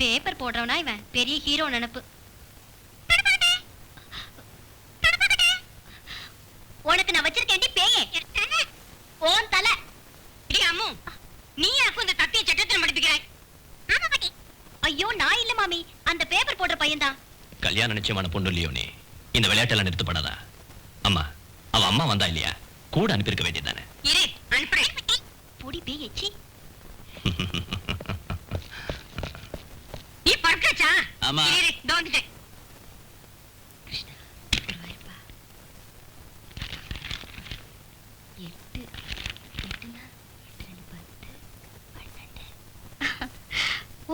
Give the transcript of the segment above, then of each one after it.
Paper போடுறவனா இவன் பெரிய hero நினைப்பு. உனக்கு நான் வச்சிருக்கேன் பேயே ஓன் தலை. அம்மு நீ எனக்கு இந்த தத்திய சட்டத்தில் படிப்பிக்கிறாய். ஐயோ நான் இல்ல மாமி, அந்த பேப்பர் போடுற பையன்தான். கல்யாணம் நிச்சயமான பொண்ணு இல்லையோ நீ இந்த விளையாட்டெல்லாம் நிறுத்தப்படாதா? அம்மா அவ அம்மா வந்தா இல்லையா கூட அனுப்பியிருக்க வேண்டியதானே. இரு அனுப்புறேன். பொடி பேயச்சி நீ பறக்கச்சா? ஆமா இரு வந்துட்டேன்.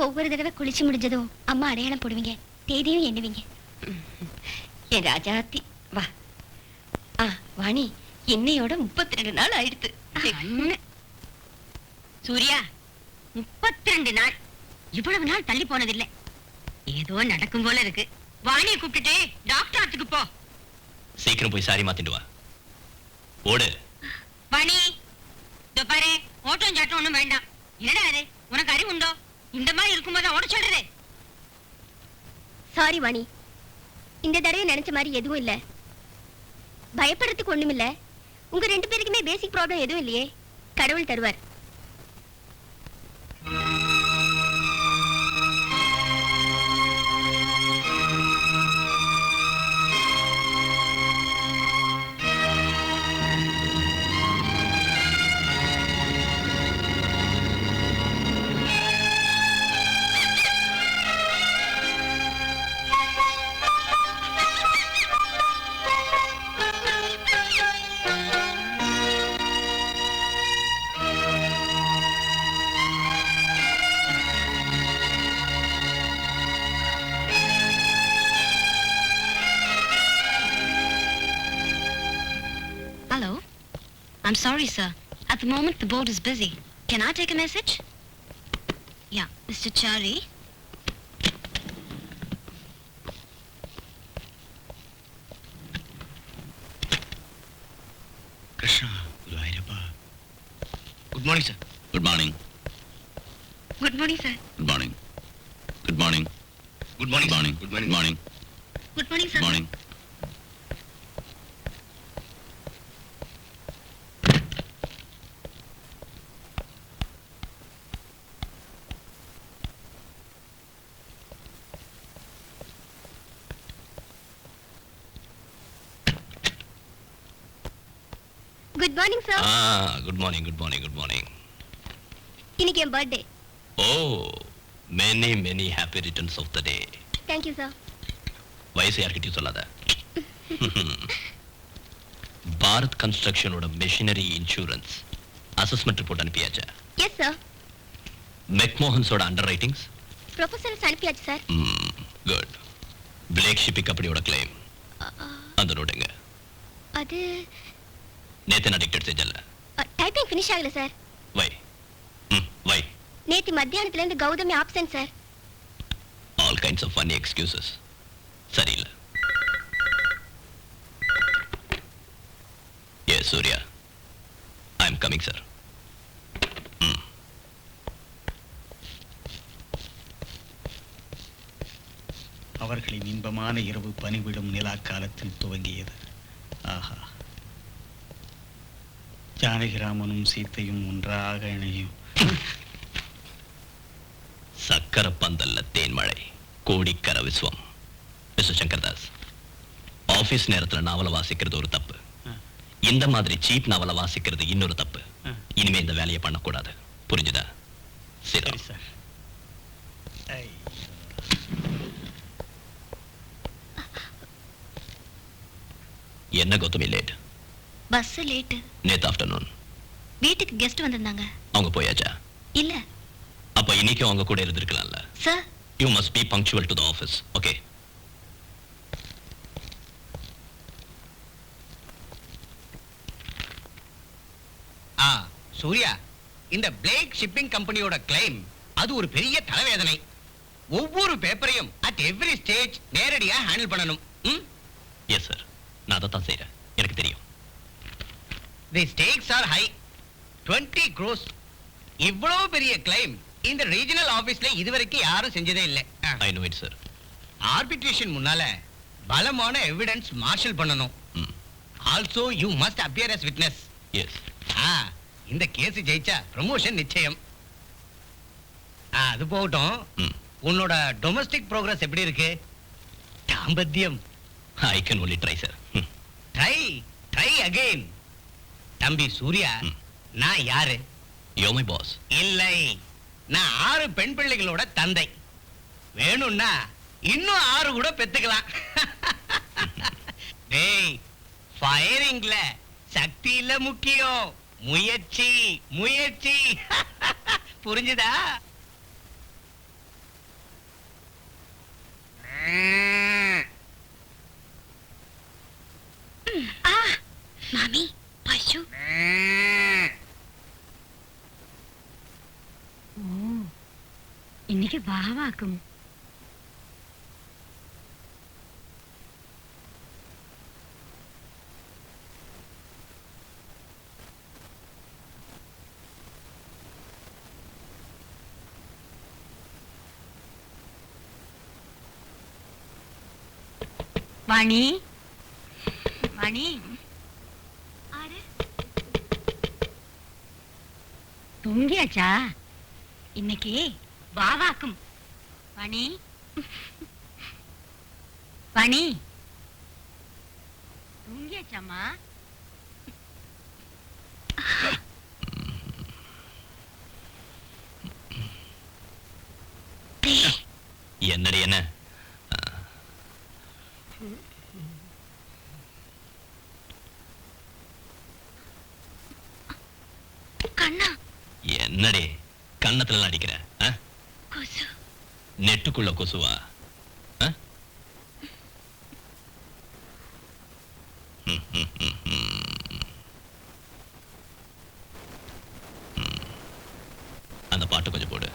ஒவ்வொரு தடவை குளிச்சு முடிஞ்சதும் அம்மா அடையாளம் போடுவீங்க, தேதியும் எண்ணுவீங்க. என் ராஜாத்தி வா. வாணி இன்னையோட 32 நாள் ஆயிடுத்து. சூர்யா 32 நாள் இவ்வளவு நாள் தள்ளி போனதில்லை. ஏதோ நடக்கும் போல இருக்கு. வாணியை கூப்பிட்டுட்டு டாக்டர் ஆத்துக்கு போ. சீக்கிரம் போய் சாரி மாத்திட்டு வா. ஓடு வாணி. இதோ பாரு, ஓட்டம் சாட்டம் ஒண்ணும் வேண்டாம். என்னடா இது, உனக்கு அறிவு உண்டோ? இந்த மாதிரி இருக்கும்போது ஓட சொல்றது. சாரி வாணி, இந்த தடவை நினைச்ச மாதிரி எதுவும் இல்ல. பயப்படுறதுக்கு ஒண்ணும் இல்ல. உங்க 2 பேருக்குமே பேசிக் ப்ராப்ளம் எதுவும் இல்லையே. கடவுள் தருவார். Hello. I'm sorry, sir. At the moment, the board is busy. Can I take a message? Yeah, Mr. Chari. Krishna, good morning, sir. Good morning. Good morning, sir. Good morning. Good morning. Good morning. Good morning. Good morning. Good morning. Good morning, sir. Good morning. Good morning sir. Good morning. Good morning. Good morning. இன்னைக்கு என் birthday. O, many many happy returns of the day. Thank you sir. வயசு யார்கிட்டயும் சொல்லாத. பாரத் கன்ஸ்ட்ரக்ஷனோட machinery insurance assessment report அனுப்பியாச்சா? Yes sir. மெக்மோகன்ஸோட underwritings proposals அனுப்பியாச்சு sir. Good. Blake shipping கம்பெனியோட claim அந்த நோட்டுங்க. அது நேத்து நான் டிக்டேட் செஞ்சல. டைப்பிங் ஃபினிஷ் ஆகல சார். Why why. நேத்து மத்தியானத்துல இருந்து Gautami absent sir. All kinds of funny excuses. சரியில்லை. Yes Surya, I am coming sir. அவர்களின் இன்பமான இரவு பனிவிடும் நிலா காலத்தில் துவங்கியது. ஆஹா, ஜானகிராமனும் சீத்தையும் ஒன்றாக இணையும். சக்கர பந்தல்ல தேன்மழை, கோடிக்கர விஸ்வம். மிஸ்டர் சங்கர்தாஸ், ஆபீஸ் நேரத்துல நாவல வாசிக்கிறது ஒரு தப்பு. இந்த மாதிரி சீப் நாவல வாசிக்கிறது இன்னொரு தப்பு. இனிமே இந்த வேலையை பண்ணக்கூடாது, புரிஞ்சுதா? சரி சார். என்ன கௌதமி லேட்? Bus late. நேத்து ஆஃப்டர்நூன் வீட்டுக்கு கெஸ்ட் வந்திருந்தாங்க. அவங்க போயாச்சா? இல்ல. அப்ப இன்னைக்கும் அவங்க கூட இருந்திருக்கலாம்ல. Sir, you must be punctual to the office. Okay? Surya, இந்த பிளேக் ஷிப்பிங் கம்பெனியோட கிளைம் அது ஒரு பெரிய தலைவேதனை. ஒவ்வொரு பேப்பரையும் அட் எவ்ரி ஸ்டேஜ் நேரடியா ஹேண்டில் பண்ணணும். எஸ் சார், நான் அதை தான் செய்றேன், எனக்கு தெரியும். தி ஸ்டேக்ஸ் ஆர் ஹை. 20 crores. இவ்வளவு பெரிய கிளைம் இந்த ரீஜனல் ஆபீஸ்ல இதுவரைக்கும் யாரும் செஞ்சதே இல்லை. I know it sir. Arbitration முன்னால பலமான எவிடன்ஸ் மார்ஷல் பண்ணணும். Also you must appear as witness. Yes. இந்த கேஸ் ஜெயிச்சா ப்ரமோஷன் நிச்சயம். அது போகட்டும், உன்னோட டொமஸ்டிக் ப்ரோக்ரஸ் எப்படி இருக்கு? தாம்பத்தியம்? I can only try sir. Try again. தம்பி சூர்யா, நான் யாரு? You my boss. இல்லை, நான் 6 பெண் பிள்ளைகளோட தந்தை. வேணும்னா இன்னும் 6 கூட பெத்துக்கலாம். டேய், ஃபயரிங்ல சக்தி இல்ல முக்கியம், முயற்சி முயற்சி. புரிஞ்சுதா? மாமி, பசு. இன்னைக்கு பாவாக்கும். வாணி, வாணி, தூங்கியாச்சா? இன்னைக்கு வாவாக்கும். வாணி, வாணி, தூங்கியாச்சாமா? என்னடி என்ன? கண்ணா, என்னடி கண்ணத்துல அடிக்கிற? கொசு. நெட்டுக்குள்ள கொசுவா? அந்த பாட்டு கொஞ்சம் போடு.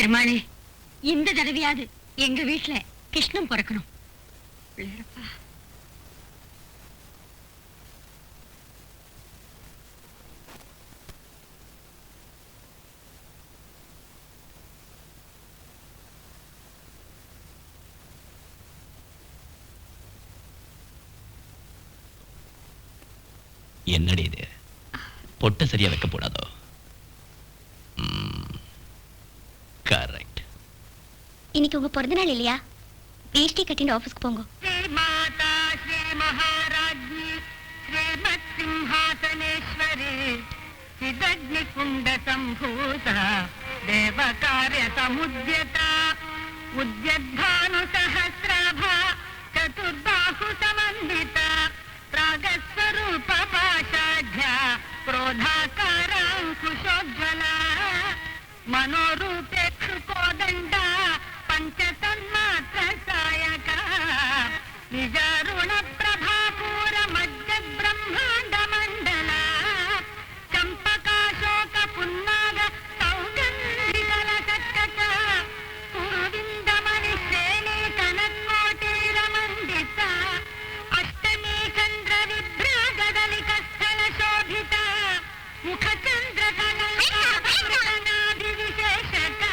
பெருமாளே, இந்த தடவையாவது எங்க வீட்டுல கிருஷ்ணன் பிறக்கணும். பிள்ளையப்பா. என்னடி இது? பொட்டை சரியா வைக்க போடாதோ? கரெக்ட். இன்னைக்கு உங்க பிறந்த நாள் இல்லையா? வேஷ்டி கட்டிட்டு ஆபீஸ்க்கு போங்க. श्री माता श्री महाराज्ञी श्रीमत् सिंहासनेश्वरी चिदग्निकुंड संभूता देव कार्य समुद्यता उद्यद्भानु सहस्राभा चतुर्बाहु समन्विता प्रागस्वरूप पाशाढ्या क्रोधाकाराङ्कुशोज्ज्वला मनोरूपे क्षुकोदण्डा पंचतन्मात्र सायका निजारुण प्रभापूर मध्य ब्रह्मांड मंडला चंपकाशोक पुन्नाग सौगंधिकल सत्कचा कुरुविंद मणिश्रेणी कनकोटीर मंडिता अष्टमी चंद्र विभ्रागदलिक स्थल शोभिता मुख चंद्र विशेषका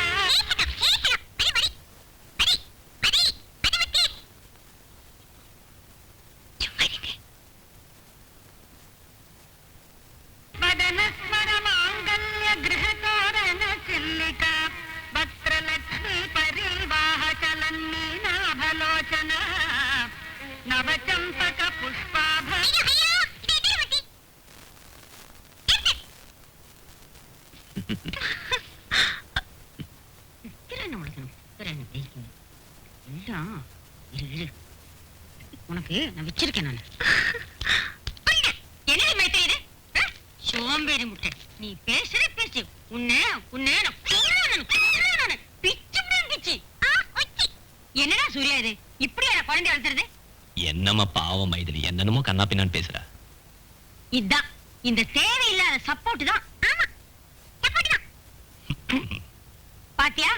वदनस्मर मांगल्य गृह तोरण चिल्लिका वक्त्रलक्ष्मी परिवाह चलन्नीनाभलोचना नवचंपक पुष्पाभ உனக்கு நான் வச்சிருக்கேன். நான் என்ன மைத்திரி சோம்பேறி முட்டை, நீ பேசுற பேசு. உன்னை உன்னை பிச்சு. என்னடா சூர்யா இது இப்படியா குழந்தை வளர்த்துறது? என்னம்மா பாவம் மைதிலி, என்னென்னமோ கண்ணா பின்னான்னு பேசுற. இதான் இந்த தேவையில்லாத சப்போர்ட் தான். ஆமா, சப்போர்ட் தான். பாத்தியா,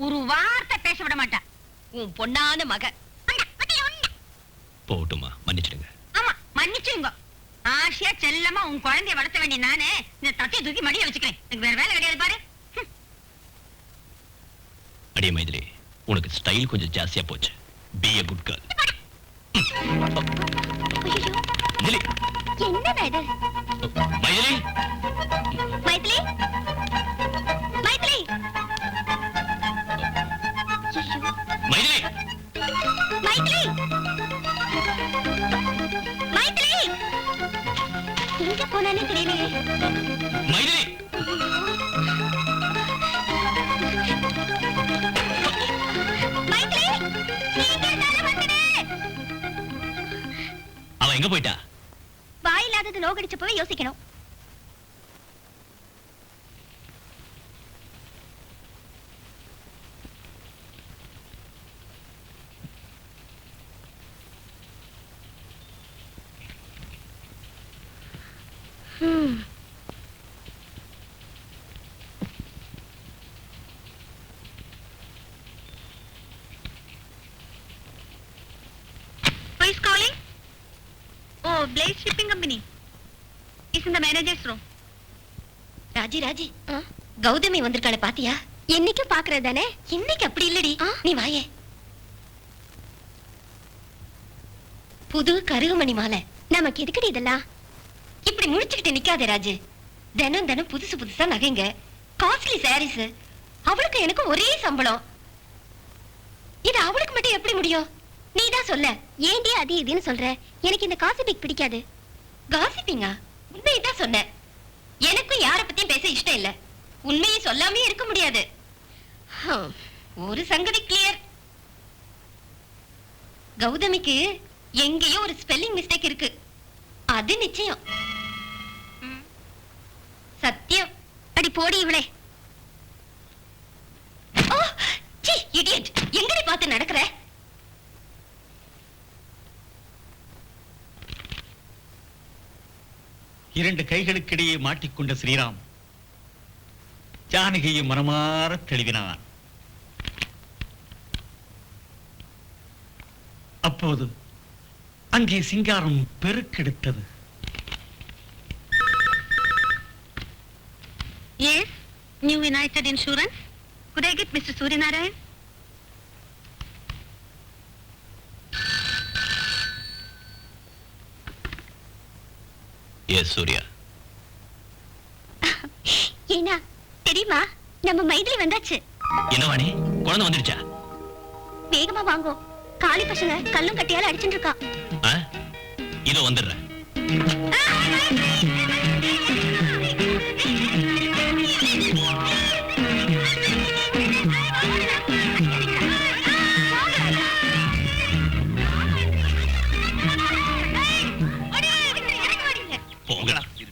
ஒரு வார்த்தை பேச விட மாட்டா உன் பொண்ணான மக. போட்டுமா, மன்னிச்சிடுங்க. ஆமா, மன்னிச்சுங்க. ஆசையா செல்லமா உன் குழந்தைய வளர்த்த வேண்டிய நானே இந்த தத்தையை தூக்கி மடியில வச்சுக்கிறேன். எனக்கு வேற வேலை கிடையாது பாரு. அடியே மைதிலி, உனக்கு ஸ்டைல் கொஞ்சம் ஜாஸ்தியா போச்சு. Be a good girl. Maithili, என்னடா இது? மைதிலி, மைதிலி, மைதிலி. மைதிலி, மைதிலி, மைதிலி. எங்க போனானே தெரியலையே. மைதிலி. மைதிலி, சீக்கிரத்தால வந்துடு. அவ எங்க போயிட்டா? வாயில்லாதது நோகடிச்சப்பவே யோசிக்கணும். Who is calling? Oh, Blaze Shipping Company. Is in the manager's room. Raji Raji, Gautami வந்திருக்காளே பாத்தியா? என்னைக்கு பாக்குறது தானே? இன்னைக்கு அப்படி இல்லடி. நீ வாயே. புது கருகுமணி மாலை. நமக்கு எதுக்குடி இதெல்லாம்? இப்படி முடிச்சுக்கிட்டு நிக்காதே ராஜு. தினம் தினம் புதுசு புதுசா நகைங்க, காஸ்ட்லி சாரீஸ். அவளுக்கு எனக்கு ஒரே சம்பளம். இது அவளுக்கு மட்டும் எப்படி முடியும்? நீதான் சொல்ல. ஏண்டி அது இதுன்னு சொல்ற? எனக்கு இந்த காசிபிக் பிடிக்காது. காசிப்பிங்கா? உண்மையதான் சொன்னேன். எனக்கும் யார பத்தியும் பேச இஷ்டம் இல்ல. உண்மையை சொல்லாமே இருக்க முடியாது. ஒரு சங்கதி கிளியர். கௌதமிக்கு எங்கேயோ ஒரு ஸ்பெல்லிங் மிஸ்டேக் இருக்கு. அது நிச்சயம். சத்தியம். அடி போடி இவளே. ஓ, சீ, இடியட். எங்கடி பார்த்து நடக்கிற? இரண்டு கைகளுக்கிடையே மாட்டிக்கொண்ட ஸ்ரீராம் ஜானகியை மனமாற தெளிவினான். அப்போது அங்கே சிங்காரம் பெருக்கெடுத்தது. Yes, New United Insurance. Could I get Mr. Suryanarayan? Yes Surya. ஏனா தெரியுமா நம்ம மைதிலி வந்தாச்சு. என்ன வாணி, குழந்தை வந்துடுச்சா? வேகமா வாங்கோ, காளி பசங்க கல்லும் கட்டியால அடிச்சுட்டு இருக்கா. இதோ வந்துடுறேன்.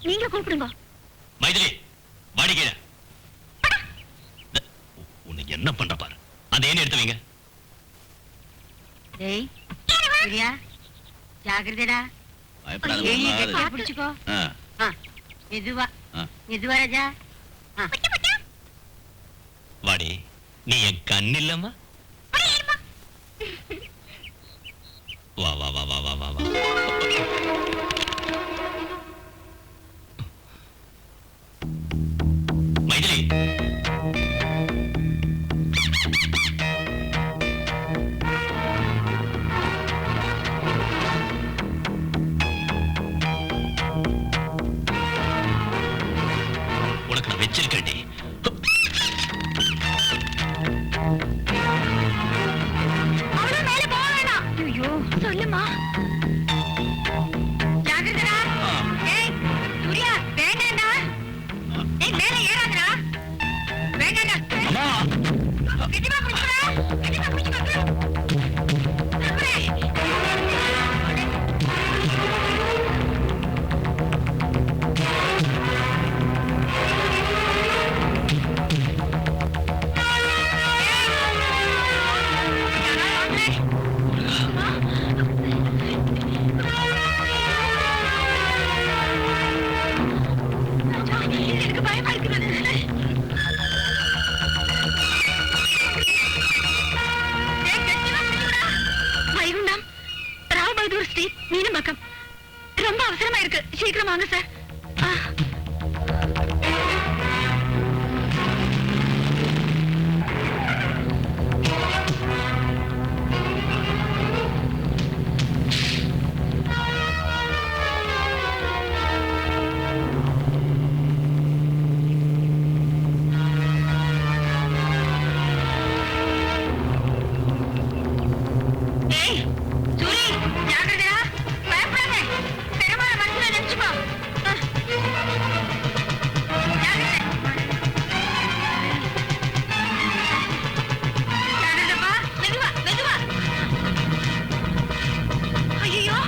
நீங்க கூப்பிடுங்க. மைதிலி வாடி கீழே. உன்னை என்ன பண்ற பாரு. அந்த ஏன் எடுத்து வைங்க. டேய் சூர்யா, ஜாகிரதைடா. ஏன் பிடிச்சுக்கோ. மெதுவா மெதுவா ராஜா. வாடி, நீ என் கண் இல்லம்மா. வா வா வா வா வா வா வா. மைதிலி, உனக்கு நான் வச்சிருக்கேன்டி. ஐயோ சொல்லுமா. ஜாகிரதைடா. ஏய் சூர்யா, வேண்டாம்டா. ஏய் மேல ஏறாதடா. வேண்டாம்டா. கெட்டிமா புடிச்சுடா. கெட்டிமா புடிச்சுக்கோ. எனக்கு பயமா இருக்குது. வைகுண்டம், ராவ் பகதூர் ஸ்ட்ரீட், மீனம்பாக்கம். ரொம்ப அவசரமா இருக்கு, சீக்கிரம் வாங்க சார். ஏய் சூரி, ஜாகிரதைடா. பயப்படாத. பெருமாளை மனசுல நினைச்சுக்கோ. ஜாகிரதை. ஜாகிரதைப்பா. மெதுவா மெதுவா. ஐயோ,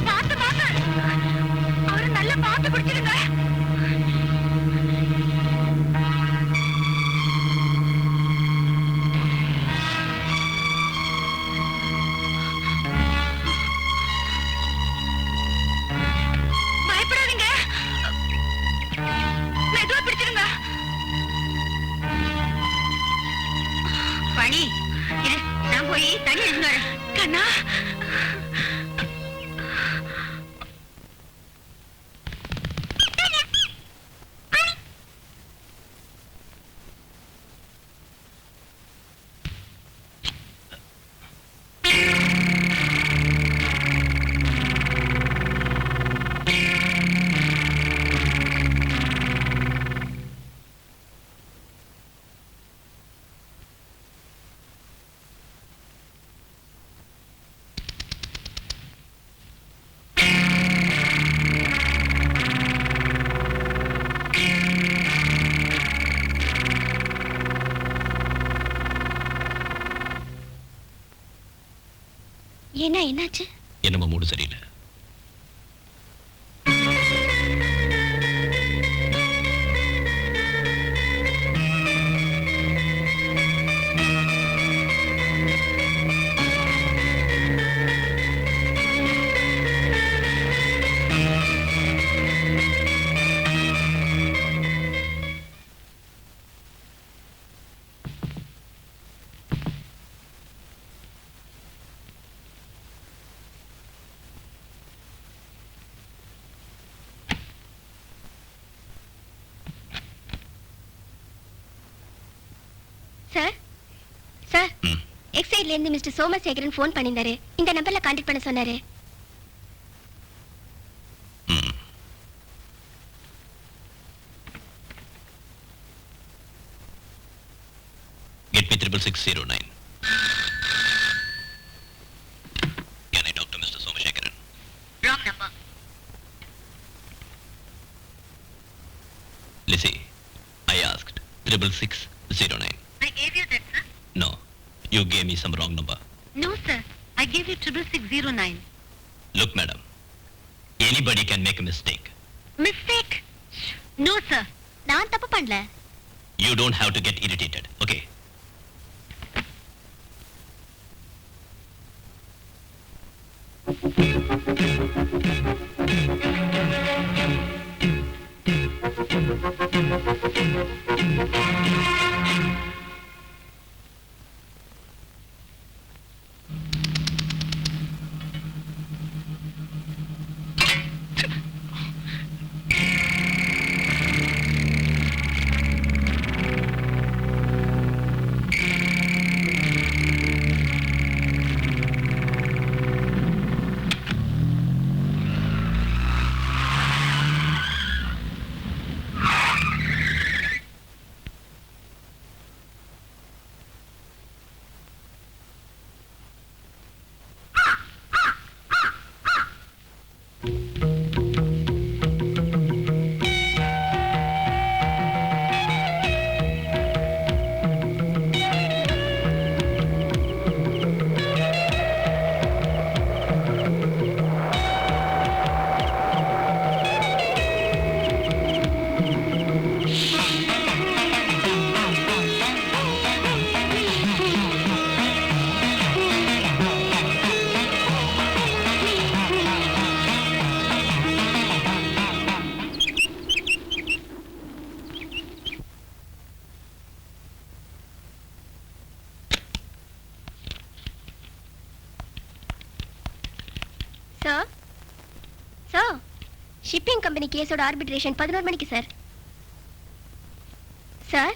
பார்த்து பார்த்து. அவரை நல்லா பார்த்து பிடிச்சிருங்க. பயப்படாதீங்க. மெதுவா பிடிச்சிருங்க. பணி இரு, நான் போய் தண்ணி எடுத்து வரேன். கண்ணா, ஏன்னா என்னாச்சு? என்னமோ மூடு சரியில்லை. பாண்டியில இருந்து மிஸ்டர் சோமசேகரன் ஃபோன் பண்ணியிருந்தாரு. இந்த நம்பர்ல கான்டாக்ட் பண்ண சொன்னாரு. Get me 66609. Can I talk to Mr. Somashekaran? Wrong number. Lizzie, I asked 66609. I gave you that, sir. No, you gave me some wrong number. No, sir. I gave you 66609. Look, madam, anybody can make a mistake. Mistake? No, sir. நான் தப்பு பண்ணல. You don't have to get irritated, okay? Sir shipping company கேஸோட arbitration 11 மணிக்கு sir. Sir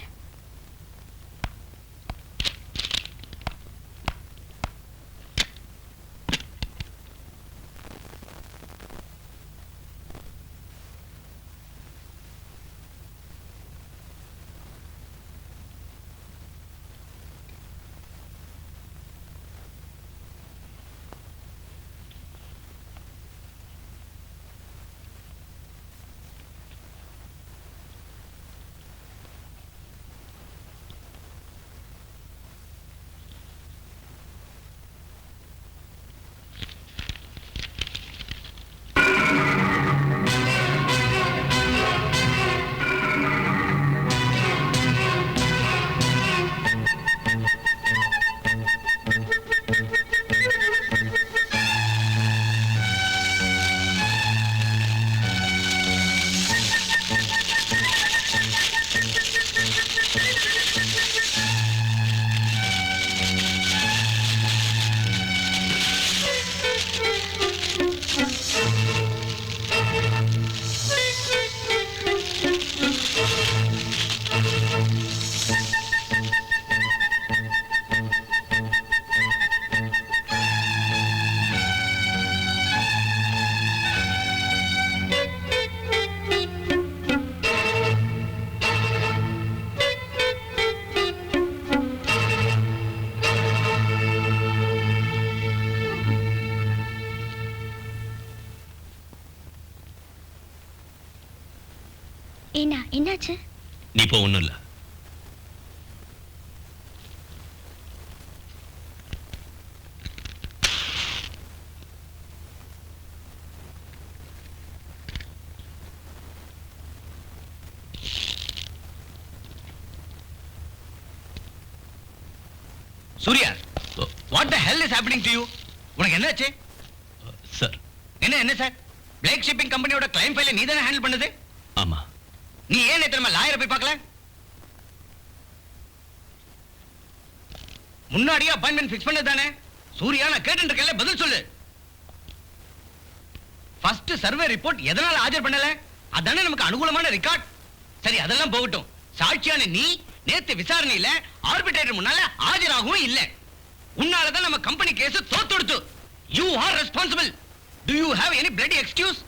என்னாச்சு? நீ போ, ஒண்ணும் இல்ல. Surya, what the hell is happening to you? உனக்கு என்னாச்சு? சார். என்ன சார்? பிளேக் ஷிப்பிங் கம்பெனியோட கிளைம் ஃபைலை நீ தானே ஹேண்டில் பண்ணது? ஆமா. நீ ஏன் நேத்து லாயரை போய் பார்க்கல? முன்னாடியே அப்பாயின்மெண்ட் ஃபிக்ஸ் பண்ணது தானே? சூர்யா, நான் கேட்டுட்டு இருக்கேன்ல, பதில் சொல்லு. ஃபர்ஸ்ட் சர்வே ரிப்போர்ட் எதனால ஆஜர் பண்ணல? அதானே நமக்கு அனுகூலமான ரெக்கார்ட். சரி, அதெல்லாம் போகட்டும். சாட்சியான நீ நேத்து விசாரணையில ஆர்பிட்ரேட்டர் முன்னால ஆஜராகவும் இல்ல. உன்னால தான் நம்ம கம்பெனி கேஸ் தோத்துடுச்சு. You are responsible. Do you have any bloody excuse?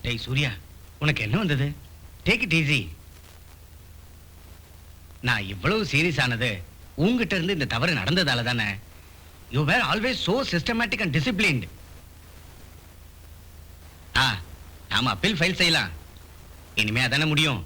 டேய் சூர்யா, உனக்கு என்ன வந்தது? Take it easy. நான் இவ்வளவு சீரியஸ் ஆனது உங்ககிட்ட இருந்து இந்த தவறு நடந்ததால தானே. You were always so systematic and disciplined. நாம அப்பீல் ஃபைல் செய்யலாம். இனிமே அதானே முடியும்.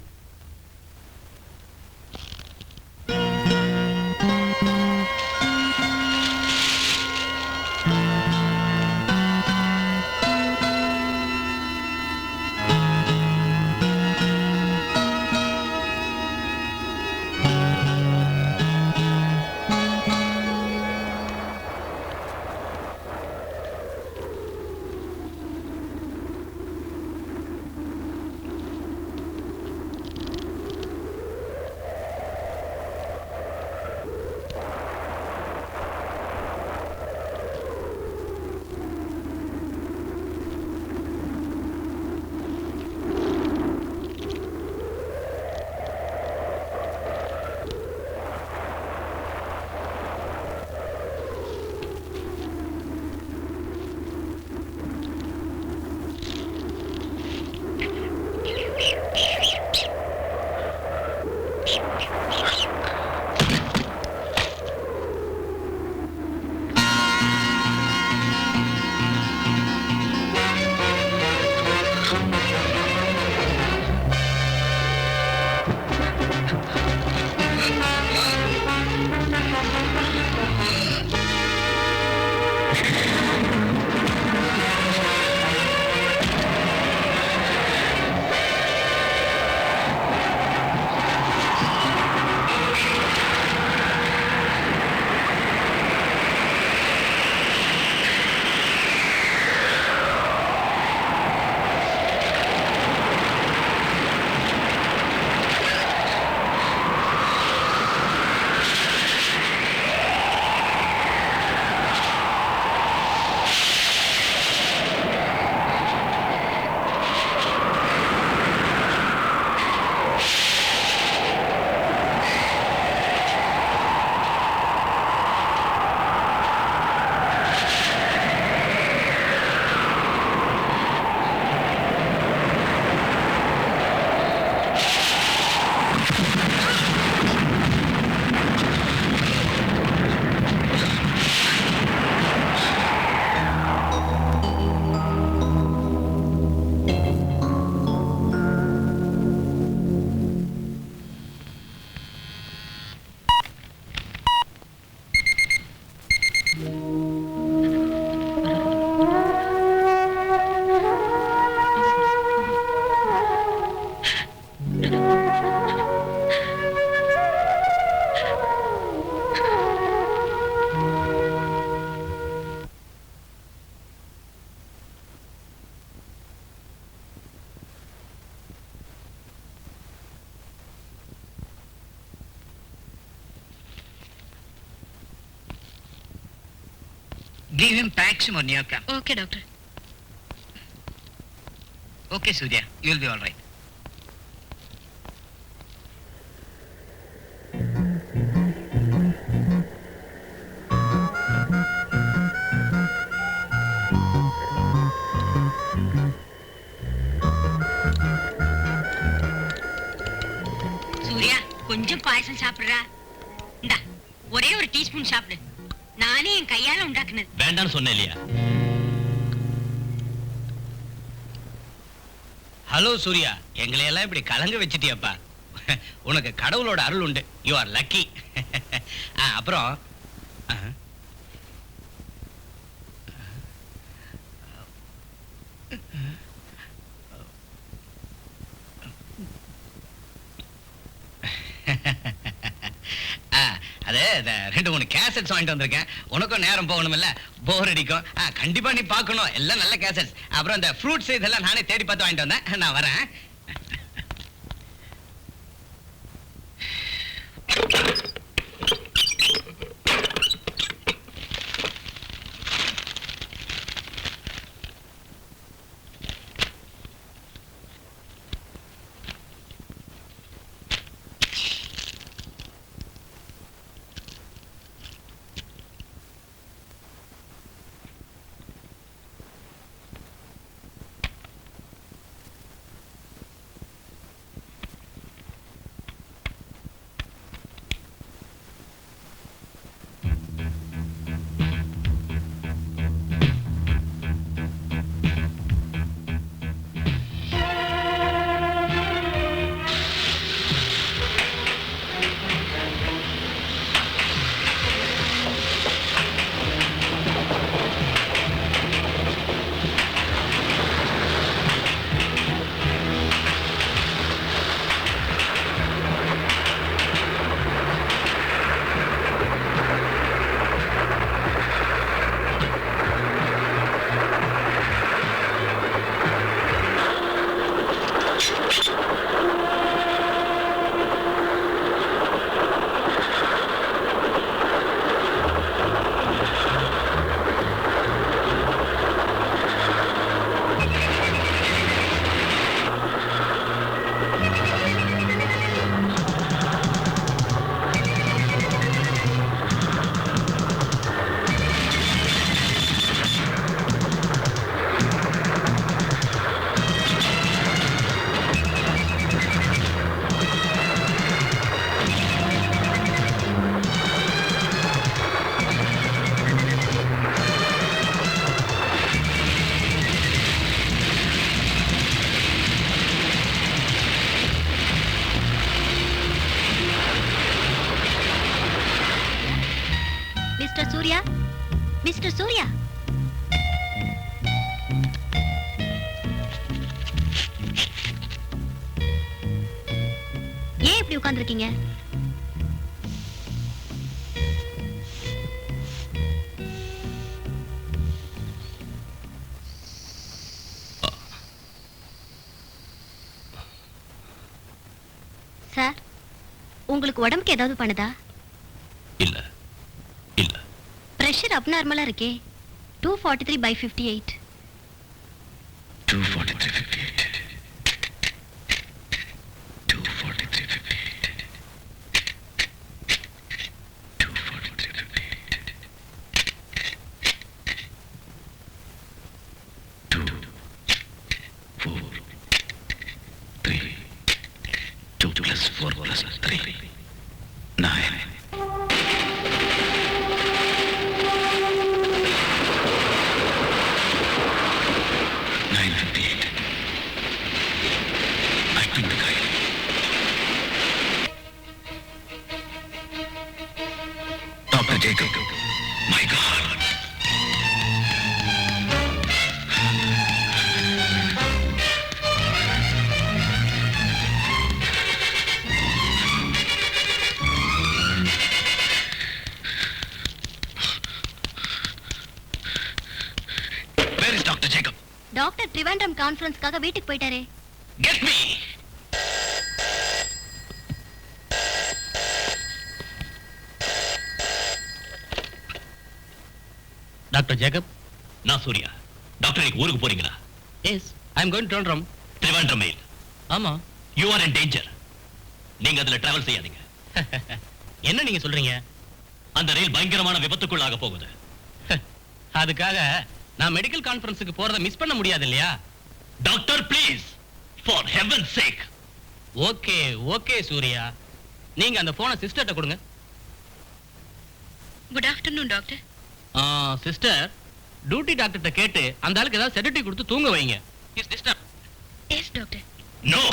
Give him Paxim or Neocam. Okay, doctor. Okay, Surya, you'll be all right. Surya, கொஞ்சம் பாயசம் சாப்பிடுறா. இந்தா, ஒரே ஒரு டீஸ்பூன் சாப்பிடு. நானே என் கையால உண்டாக்குனது. வேண்டாம்னு சொன்னேன் இல்லையா? ஹலோ சூர்யா, எங்களை எல்லாம் இப்படி கலங்க வச்சிட்டியப்பா. உனக்கு கடவுளோட அருள் உண்டு. You are lucky. அப்புறம் அது 2-3 கேசட்ஸ் வாங்கிட்டு வந்திருக்கேன். உனக்கும் நேரம் போகணும்ல, போர் அடிக்கும். கண்டிப்பா நீ பார்க்கணும். எல்லாம் நல்ல கேசட்ஸ். அப்புறம் இந்த ஃப்ரூட்ஸ் இதெல்லாம் நானே தேடி பார்த்து வாங்கிட்டு வந்தேன். நான் வரேன். சூர்யா, மிஸ்டர் சூர்யா. ஏன் இப்படி உட்கார்ந்திருக்கீங்க? சார், உங்களுக்கு உடம்புக்கு ஏதாவது பண்ணுதா? இல்ல இல்ல. பிரஷர் அப்நார்மலா இருக்கே. 243/58. 243/58. 243/58. 243/58. 2 4 3 2 plus 4 plus 3 9. 9:58. I think the guy. Dr. Jacob. My God. Where is Dr. Jacob? Doctor Trivandrum கான்ஃபரன்ஸ்க்காக வீட்டுக்கு போயிட்டாரே. Get me! Doctor Jacob. நான் சூர்யா. டாக்டர், இன்னைக்கு ஊருக்கு போறீங்களா? Yes, I am going to Trivandrum. Trivandrum mail. ஆமா. You are in danger. நீங்க அதுல டிராவல் செய்யாதீங்க. என்ன நீங்க சொல்றீங்க? அந்த ரயில் பயங்கரமான விபத்துக்குள்ளாக போகுது. அதுக்காக நான் மெடிக்கல் கான்ஃபரன்ஸுக்கு போறதை மிஸ் பண்ண முடியாது இல்லையா? Doctor, please, for heaven's sake. Okay okay Surya, நீங்க அந்த போனை சிஸ்டர்ட்ட கொடுங்க. Good afternoon doctor. Sister, duty டாக்டர்ட்ட கேட்டு அந்த ஆளுக்கு ஏதாவது செடேட்டிவ் கொடுத்து தூங்க வைங்க. Is disturb. Yes doctor. No.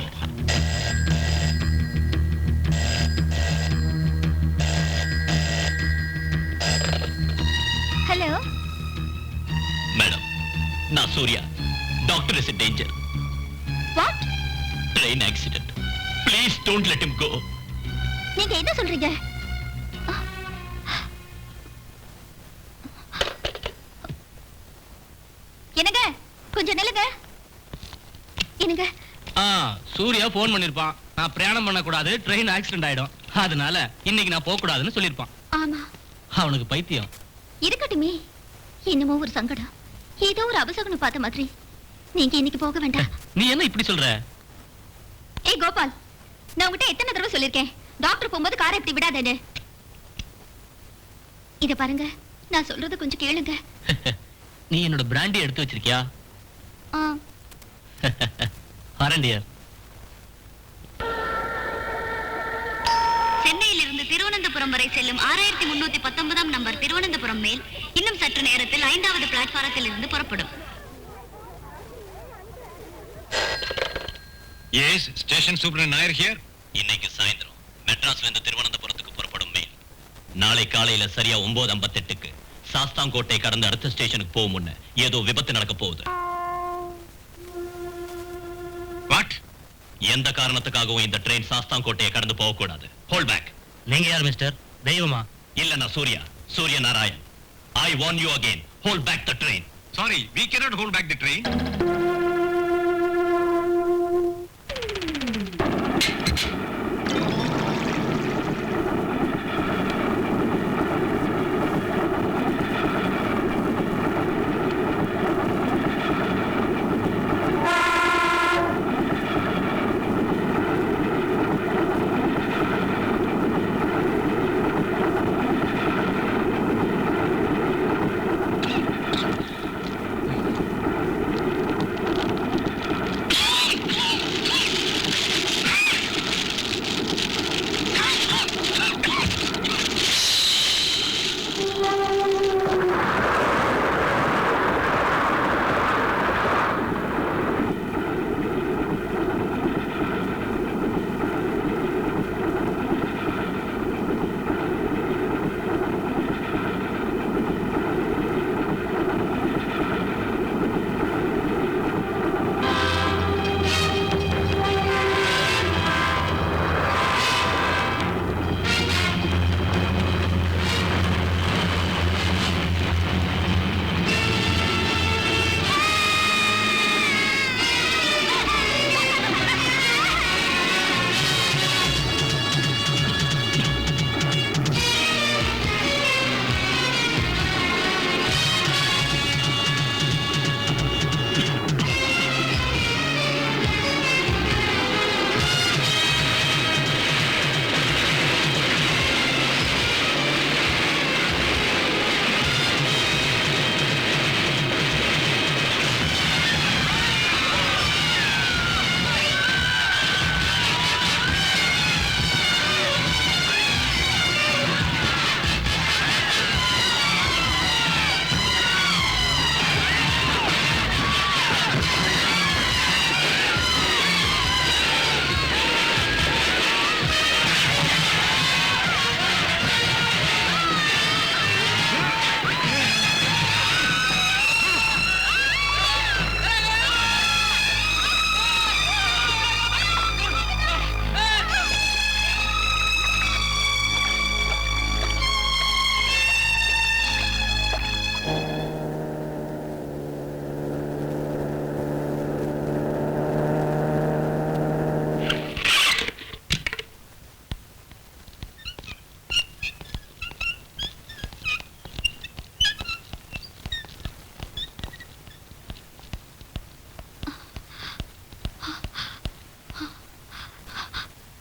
Hello madam, நான் Surya. Doctor is in danger. What? Train accident. Please don't let him go. நீங்க என்ன சொல்றீங்க? என்னங்க, கொஞ்சம் நில்லுங்க. என்னங்க? சூர்யா போன் பண்ணிருப்பான். நான் பிரயாணம் பண்ண கூடாது, ட்ரெயின் ஆக்சிடென்ட் ஆயிடும், அதனால இன்னைக்கு நான் போக கூடாதுன்னு சொல்லிருப்பான். ஆமா. அவனுக்கு பைத்தியம். இருக்கட்டுமே, என்னமோ ஒரு சங்கடம், ஏதோ ஒரு அபசகுனம் பார்த்த மாதிரி. நீங்க இன்னைக்கு போக வேண்டாம். நீ என்ன இப்படி சொல்ற? ஏய் கோபால், நான் உங்ககிட்ட எத்தனை தடவை சொல்லிருக்கேன், டாக்டர் போகும்போது காரை இப்படி விடாதேன்னு. இத பாருங்க, நான் சொல்றது கொஞ்சம் கேளுங்க. நீ என்னோட பிராண்டி எடுத்து வச்சிருக்கியா? வரண்டியா? சென்னையிலிருந்து திருவனந்தபுரம் வரை செல்லும் 6319 நம்பர் திருவனந்தபுரம் மேல் இன்னும் சற்று நேரத்தில் 5வது பிளாட்பாரத்தில் இருந்து புறப்படும். Yes, station superintendent Nair here. இன்னைக்கு சாயந்தரம் மெட்ராஸ்ல இருந்து திருவனந்தபுரத்துக்கு புறப்படும் மெயில். நாளை காலையில சரியா 9:58க்கு சாஸ்தாங்கோட்டை கடந்து அடுத்த ஸ்டேஷனுக்கு போகும் முன்ன ஏதோ விபத்து நடக்க போகுது. What? எந்த காரணத்துக்காகவும் இந்த ட்ரெயின் சாஸ்தாங்கோட்டையை கடந்து போக கூடாது. Hold back. நீங்க யார் மிஸ்டர்? தெய்வமா? இல்ல, நான் Surya Narayan. I warn you again. Hold back the train. Sorry, we cannot hold back the train.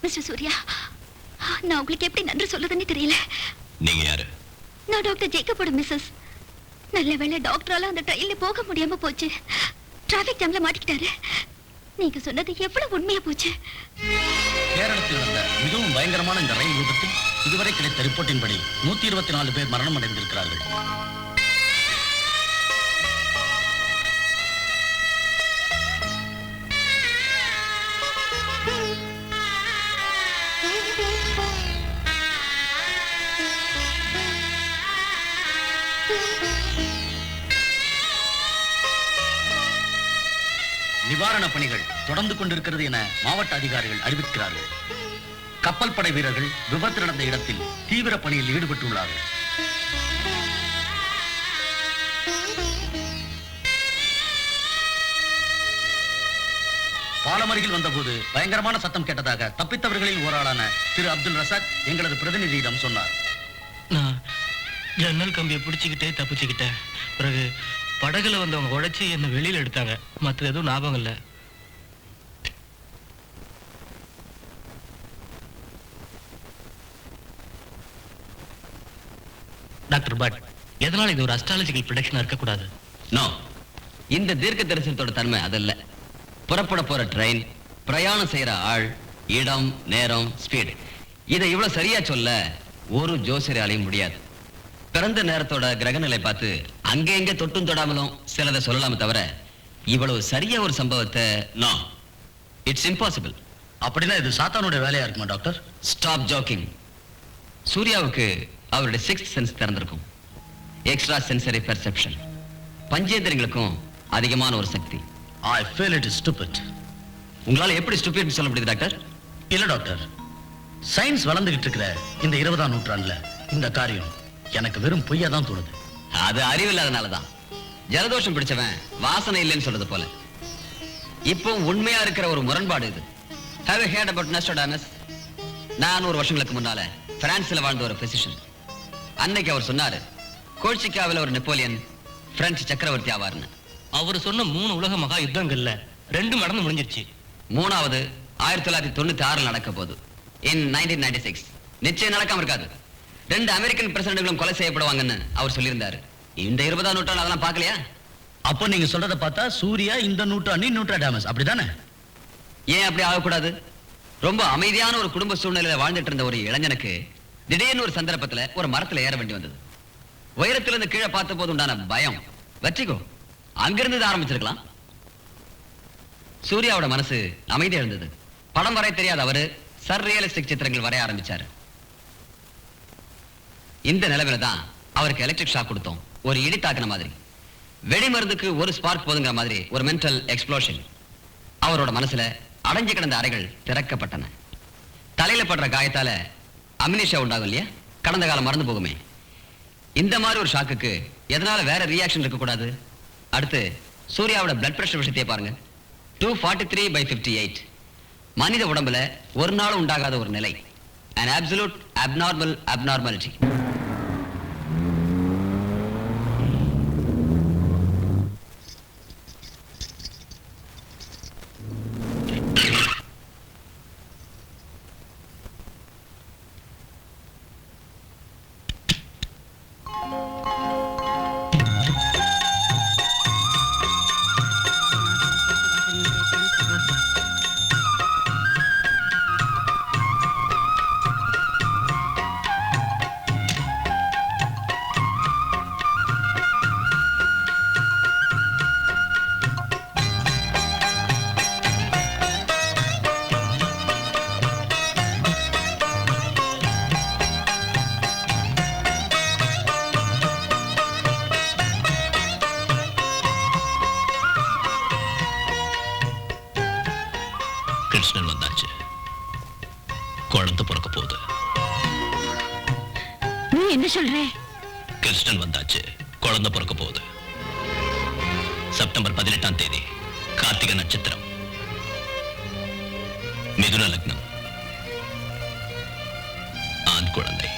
Mister Surya, நான் உங்களுக்கு எப்படி நன்றி சொல்லுதுன்னு தெரியல. நீங்க யாரு? நான் டாக்டர் ஜேக்கப்போட மிஸ்ஸஸ். நல்ல வேளை டாக்டரால அந்த ட்ரெயின்ல போக முடியாம போச்சு. டிராபிக் ஜாம்ல மாட்டிக்கிட்டாரு. நீங்க சொன்னது எவ்வளவு உண்மையா போச்சு. கேரளத்தில் நடந்த மிகவும் பயங்கரமான இந்த ரயில் விபத்தில் இதுவரை கிடைத்த ரிப்போர்ட்டின்படி 124 பேர் மரணம் அடைந்திருக்கிறார்கள். நிவாரண பணிகள் தொடர்ந்து கொண்டிருக்கிறது என மாவட்ட அதிகாரிகள் அறிவிக்கிறார்கள். கப்பல் படை வீரர்கள் விபத்து நடந்த இடத்தில் தீவிர பணியில் ஈடுபட்டுள்ளார்கள். பாலம் அருகில் வந்தபோது பயங்கரமான சத்தம் கேட்டதாக தப்பித்தவர்களில் ஓராளான திரு அப்துல் ரசாக் எங்களது பிரதிநிதியிடம் சொன்னார். நான் ஜன்னல் கம்பியை பிடிச்சிக்கிட்டே தப்பிச்சுக்கிட்டேன். பிறகு படகுல வந்தவங்க உடைச்சி என்ன வெளியில எடுத்தாங்க. மற்ற எதுவும் ஞாபகம் இல்லை. டாக்டர் பட், எதனால இது ஒரு அஸ்ட்ராலஜிக்கல் ப்ரெடிக்ஷனா இருக்கக்கூடாது? நோ, இந்த தீர்க்க தரிசனத்தோட தன்மை அதல்ல. புறப்பட போற ட்ரெயின், பிரயாணம் செய்யற ஆள், இடம், நேரம், ஸ்பீடு, இதை இவ்வளவு சரியா சொல்ல ஒரு ஜோசியராலையும் முடியாது. பிறந்த நேரத்தோட கிரகநிலை பார்த்து அங்க எங்க தொட்டும் தொடாமலும் சிலதை சொல்லலாமே தவிர இவ்வளவு சரியா ஒரு சம்பவத்தை நோ, இட்ஸ் இம்பாசிபிள். அப்படின்னா இது சாத்தானுடைய வேலையா இருக்குமா டாக்டர்? Stop jogging. சூர்யாவுக்கு அவருடைய 6th சென்ஸ் திறந்திருக்கும். Extra sensory perception. பஞ்சேந்திரங்களுக்கும் அதிகமான ஒரு சக்தி. I feel it is stupid. உங்களால எப்படி ஸ்டூபிட் சொல்ல முடியுது டாக்டர்? இல்ல டாக்டர், சயின்ஸ் வளர்ந்துகிட்டு இருக்கிற இந்த 20ஆம் நூற்றாண்டுல இந்த காரியம் எனக்கு வெறும் பொய்யா தான் தோணுது. அது அறிவில்லாதனாலதான். ஜலதோஷம் பிடிச்சவன் வாசனை இல்லைன்னு சொல்றது போல. இப்போ உண்மையா இருக்கிற ஒரு முரண்பாடு இது. Have you heard about Nostradamus? 400 வருஷங்களுக்கு முன்னால பிரான்ஸ்ல வாழ்ந்த ஒரு பிசிஷியன். அன்னைக்கு அவர் சொன்னாரு, கோல்சிக்காவில் ஒரு நெப்போலியன் பிரெஞ்சு சக்கரவர்த்தி ஆவார்னு. அவர் சொன்ன 3 உலக மகா யுத்தங்கள்ல 2 நடந்து முடிஞ்சிருச்சு. 3வது 1996 நடக்க போகுது. In 1996 நிச்சயம் நடக்காம இருக்காது. 2 அமெரிக்கன் பிரசிடென்ட்களும் கொலை செய்யப்படுவாங்கன்னு அவர் சொல்லியிருந்தாரு. இந்த 20ஆம் நூற்றாண்டு அதெல்லாம் பார்க்கலையா? அப்போ நீங்க சொல்றத பார்த்தா சூர்யா இந்த நூற்றாண்டின் நோஸ்ட்ராடமஸ், அப்படிதானே? ஏன் அப்படி ஆகக்கூடாது? ரொம்ப அமைதியான ஒரு குடும்ப சூழ்நிலையில வாழ்ந்துட்டு இருந்த ஒரு இளைஞனுக்கு திடீர்னு ஒரு சந்தர்ப்பத்துல ஒரு மரத்துல ஏற வேண்டி வந்தது. உயரத்திலிருந்து கீழே பார்த்த போது உண்டான பயம், வெற்றிகோ, அங்கிருந்து ஆரம்பிச்சிருக்கலாம். சூர்யாவோட மனசு அமைதியா இருந்தது. படம் வரைய தெரியாத அவரு சர்ரியலிஸ்டிக் சித்திரங்கள் வரைய ஆரம்பிச்சாரு. இந்த நிலைமையில தான் அவருக்கு எலக்ட்ரிக் ஷாக் கொடுத்தோம். ஒரு இடி தாக்குன மாதிரி, வெடி மருந்துக்கு ஒரு ஸ்பார்க் போதுங்கிற மாதிரி ஒரு மென்டல் எக்ஸ்ப்ளோஷன். அவரோட மனசுல அடைஞ்சு கிடந்த அறைகள் திறக்கப்பட்டன. தலையில படுற காயத்தால அமினிஷா உண்டாகும் இல்லையா, கடந்த காலம் மறந்து போகுமே. இந்த மாதிரி ஒரு ஷாக்குக்கு எதனால வேற ரியாக்ஷன் இருக்க கூடாது? அடுத்து சூர்யாவோட பிளட் பிரஷர் விஷயத்தையே பாருங்க. 243/58. மனித உடம்புல ஒரு நாள் உண்டாகாத ஒரு நிலை, an absolute abnormal abnormality. Krishnan வந்தாச்சு. குழந்தை பிறக்க போகுது. நீ என்ன சொல்ற? கிருஷ்ணன் வந்தாச்சு, குழந்தை பிறக்க போகுது. செப்டம்பர் 18ஆம் தேதி, கார்த்திகை நட்சத்திரம், மிதுன லக்னம், ஆண் குழந்தை.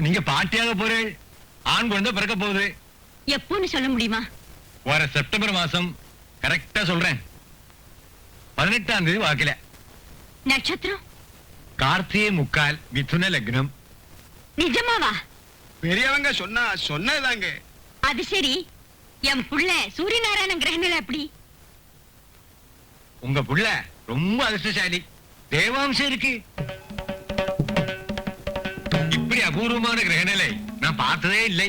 நீங்க பாட்டியாக போறேன். ஆண் குழந்தை பிறக்க போகுது. எப்போன்னு சொல்ல முடியுமா? வர செப்டம்பர் மாசம். கரெக்டா சொல்றேன். 18ஆம் தேதி வாக்கில. நட்சத்திரம் கார்த்திகை முக்கால் மிதுன லக்னம். நிஜமாவா? பெரியவங்க சொன்னதாங்க. அது சரி, என் புள்ள சூரிய நாராயண கிரகணில எப்படி? உங்க புள்ள ரொம்ப அதிர்ஷ்டசாலி. தேவாம்சம் இருக்கு. இப்படி அபூர்வமான கிரகநிலை நான் பார்த்ததே இல்லை.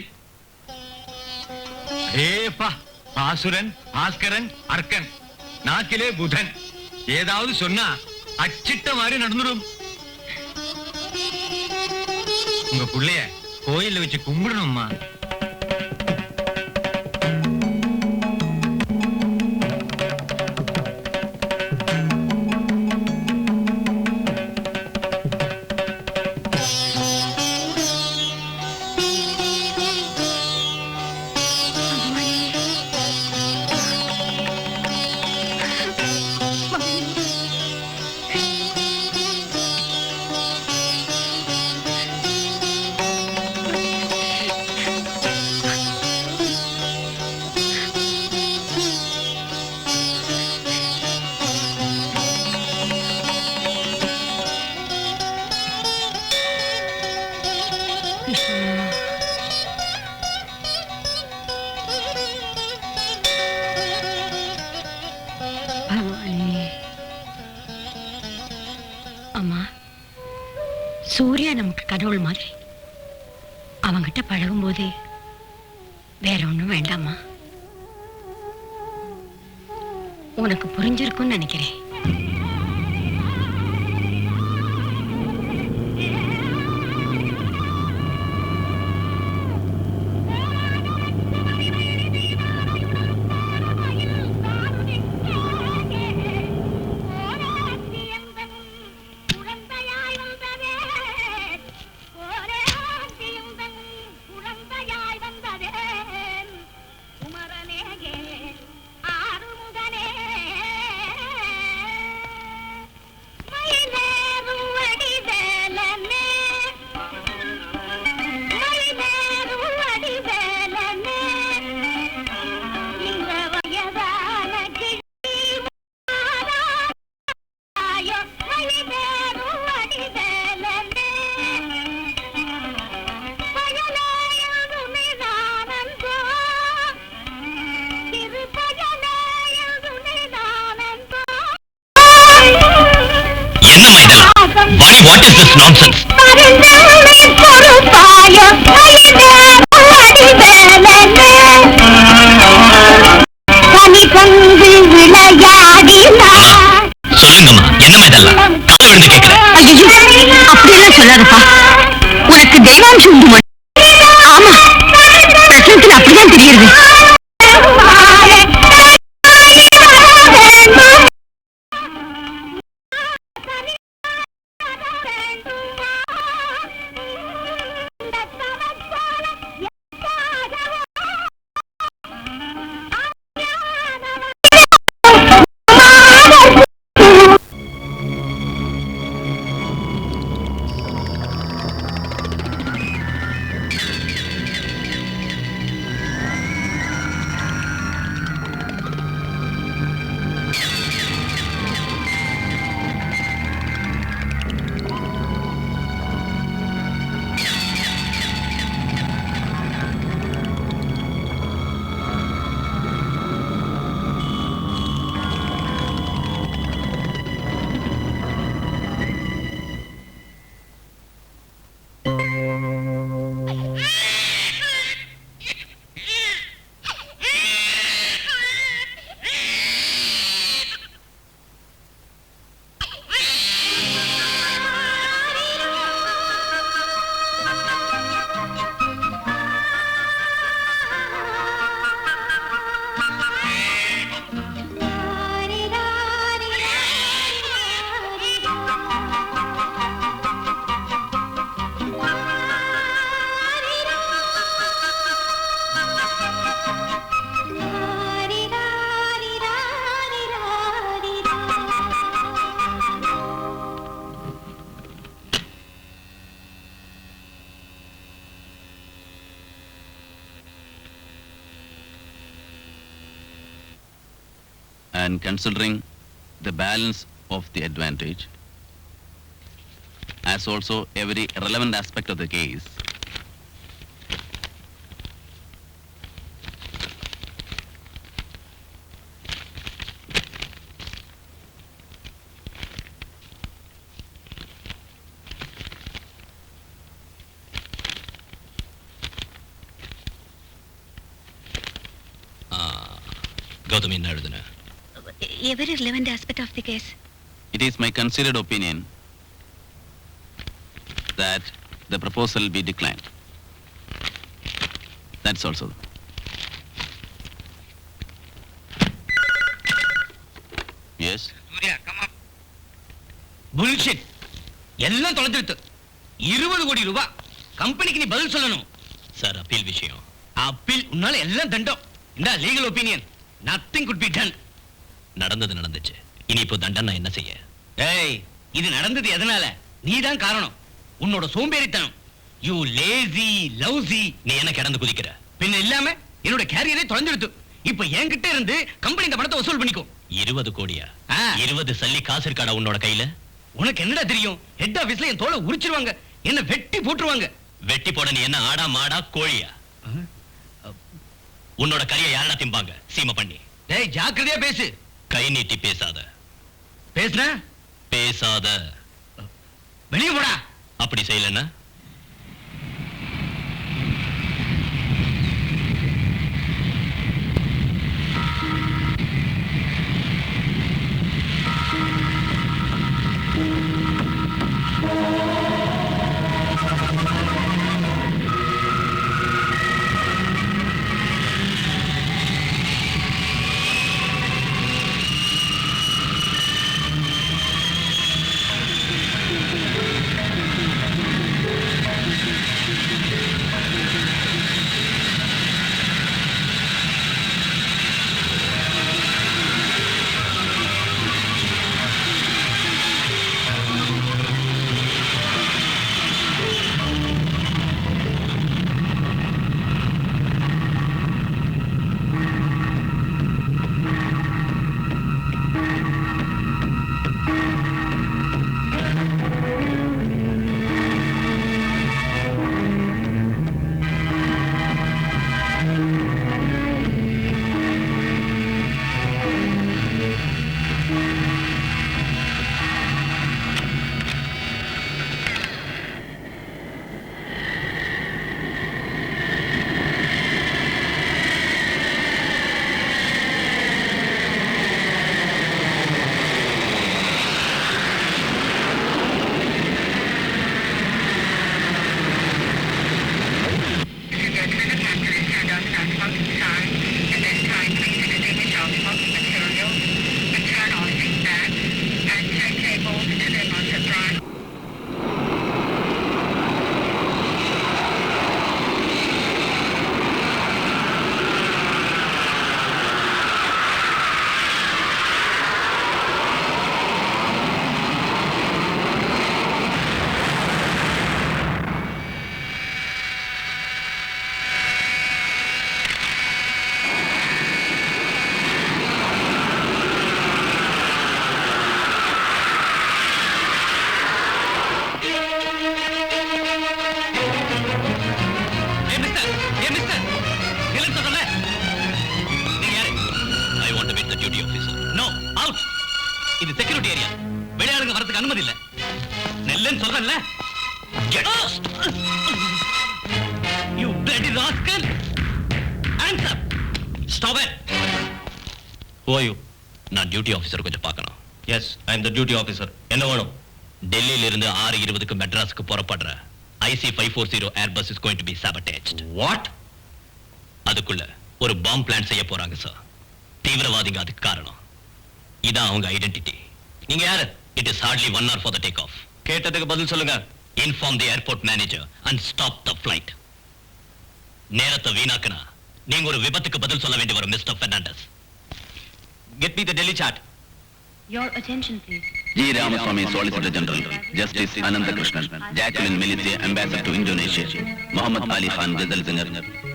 ஏப்பா, பாசுரன், பாஸ்கரன், அர்க்கன், நாக்கிலே புதன். ஏதாவது சொன்னா அச்சிட்ட மாதிரி நடந்துடும். உங்க புள்ளைய கோயில்ல வச்சு கும்பிடணும்மா. அம்மா, சூர்யா நமக்கு கடவுள் மாதிரி. அவங்கிட்ட பழகும் போது வேற ஒண்ணும் வேண்டாமா? உனக்கு புரிஞ்சிருக்கும்னு நினைக்கிறேன். Why, what is this nonsense? சொல்லுங்கம்மா, என்னம்மா இதெல்லாம்? கால் விழுந்து கேட்கிறேன். அப்படியெல்லாம் சொல்லாதப்பா. உனக்கு தெய்வாம்சம் உண்டு. ஆமா, பிரசனத்துல அப்படிதான் தெரியுது. And considering the balance of the advantage, as also every relevant aspect of the case, Gautami என்ன எழுதுன? Every relevant aspect of the case. it is my considered opinion that the proposal be declined. That's also. Yes. Bullshit. எல்லாம் தொலைஞ்சிருத்து. 20 கோடி ரூபாய் கம்பெனிக்கு நீ பதில் சொல்லணும். Sir appeal விஷயம். அப்பீல் உன்னால எல்லாம் தண்டம். இந்த legal opinion. Nothing could be done. நடந்தது நடந்துச்சு. இனி இப்போ தண்டனை என்ன செய்ய? ஏய், இது நடந்தது எதனால? நீதான் காரணம். உன்னோட சோம்பேறித்தனம். You lazy, lousy. நீ என்ன கிடந்து குதிக்கிற? பின்ன இல்லாம என்னோட கேரியரே தொலைஞ்சிருத்து. இப்போ என்கிட்ட இருந்து கம்பெனி இந்த பணத்தை வசூல் பண்ணிக்கோ. 20 கோடியா? 20 சல்லி காசு இருக்காடா உன்னோட கையில? உனக்கு என்னடா தெரியும்? ஹெட் ஆபீஸ்ல என் தோலை உரிச்சிருவாங்க. என்ன வெட்டி போட்டுருவாங்க. வெட்டி போட நீ என்ன ஆடா மாடா கோழியா? உன்னோட கையை யாரா திம்பாங்க சீமை பண்ணி? டேய் ஜாக்கிரதையா பேசு. கை நீட்டி பேசாத. பேசுனா? பேசாத. வெளியே போடா. அப்படி செய்யலன்னா இது செக்யூரிட்டி ஏரியா. வெளியாளுங்க வரதுக்கு அனுமதி இல்ல. நெல்லன்னு சொல்றேன்ல. You bloody rascal! Hands up! Stop it! Who are you? நான் டியூட்டி ஆபீசர் கொஞ்சம் பார்க்கணும். Yes, I am the duty officer. என்ன வேணும்? டெல்லியில இருந்து 6:20க்கு மெட்ராஸ்க்கு புறப்படுற IC-540 Airbus is going to be sabotaged. What? அதுக்குள்ள ஒரு பாம் பிளான் செய்ய போறாங்க சார். தீவிரவாதிங்க அதுக்கு காரணம். இதான் அவங்க ஐடென்டிட்டி. நீங்க யாரு? It is hardly 1 hour for the take off. கேட்டதுக்கு பதில் சொல்லுங்க. Inform the airport manager and stop the flight. நேரத்தை வீணாக்குனா நீங்க ஒரு விபத்துக்கு பதில் சொல்ல வேண்டி வரும் mister Fernandes. Get me the Delhi chart. Your attention please. G. Ramaswamy, Solicitor General, Justice Ananda Krishnan, Jacqueline Milice, Ambassador to Indonesia, Muhammad Ali Khan, Ghazal Singer,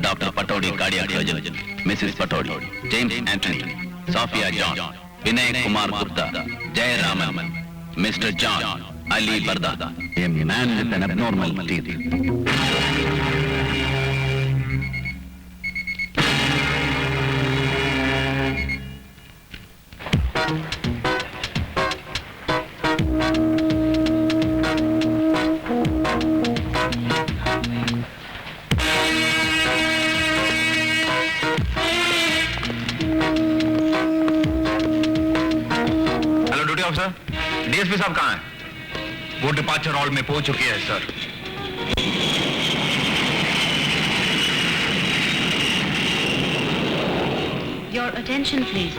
Dr. Patodi, Cardiac Surgeon, Mrs. Patodi, James Anthony, Sophia John, Vinay Kumar Gupta, Jayaraman, Mr. John Ali Barda, a man with an abnormal teeth. DSP साहब कहाँ हैं? वो departure hall में पहुंच चुकी है sir. Your attention please.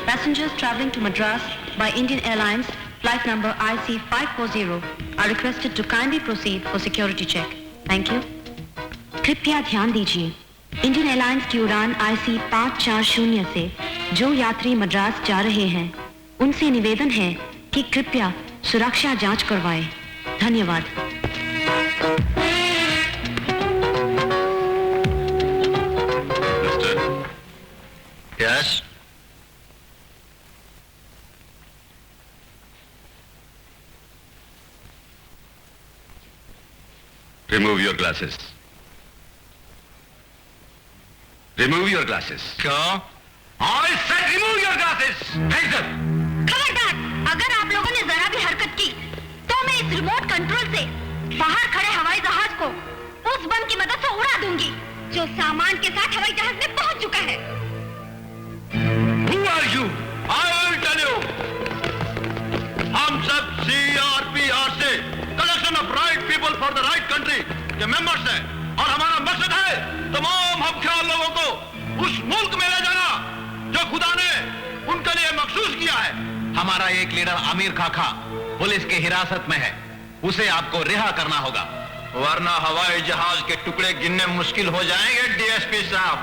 Passengers traveling to Madras by Indian Airlines, flight number IC540 are requested to kindly proceed for security check. Thank you. कृपया ध्यान दीजिए, इंडियन एयरलाइंस की उड़ान IC 540 से जो यात्री मद्रास जा रहे हैं, उनसे निवेदन है कि कृपया सुरक्षा जांच करवाएं। धन्यवाद। Yes. Remove your glasses. Remove your glasses. क्या? I said remove your glasses. Hands up. खबरदार, अगर आप लोगों ने जरा भी हरकत की, तो मैं इस रिमोट कंट्रोल से बाहर खड़े हवाई जहाज को उस बम की मदद से उड़ा दूंगी, जो सामान के साथ हवाई जहाज में पहुंच चुका है। Who are you? I will tell you. हम सब CRPR से collection of right people for the right country के members हैं, और हमारा मकसद है तमाम हमख्याल लोगों को उस मुल्क में ले जाना जो खुदा ने उनके लिए मखसूस किया है। हमारा एक लीडर आमिर खाखा पुलिस की हिरासत में है, उसे आपको रिहा करना होगा, वरना हवाई जहाज के टुकड़े गिनने मुश्किल हो जाएंगे डीएसपी साहब।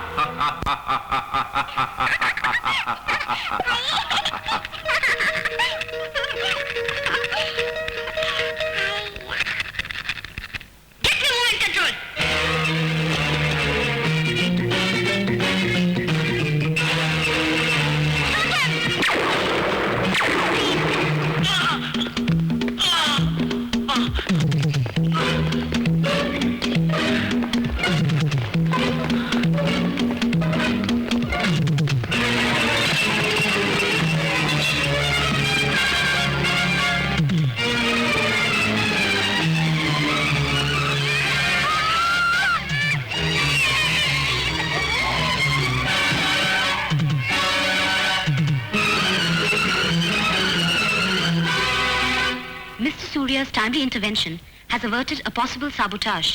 Surya's timely intervention has averted a possible sabotage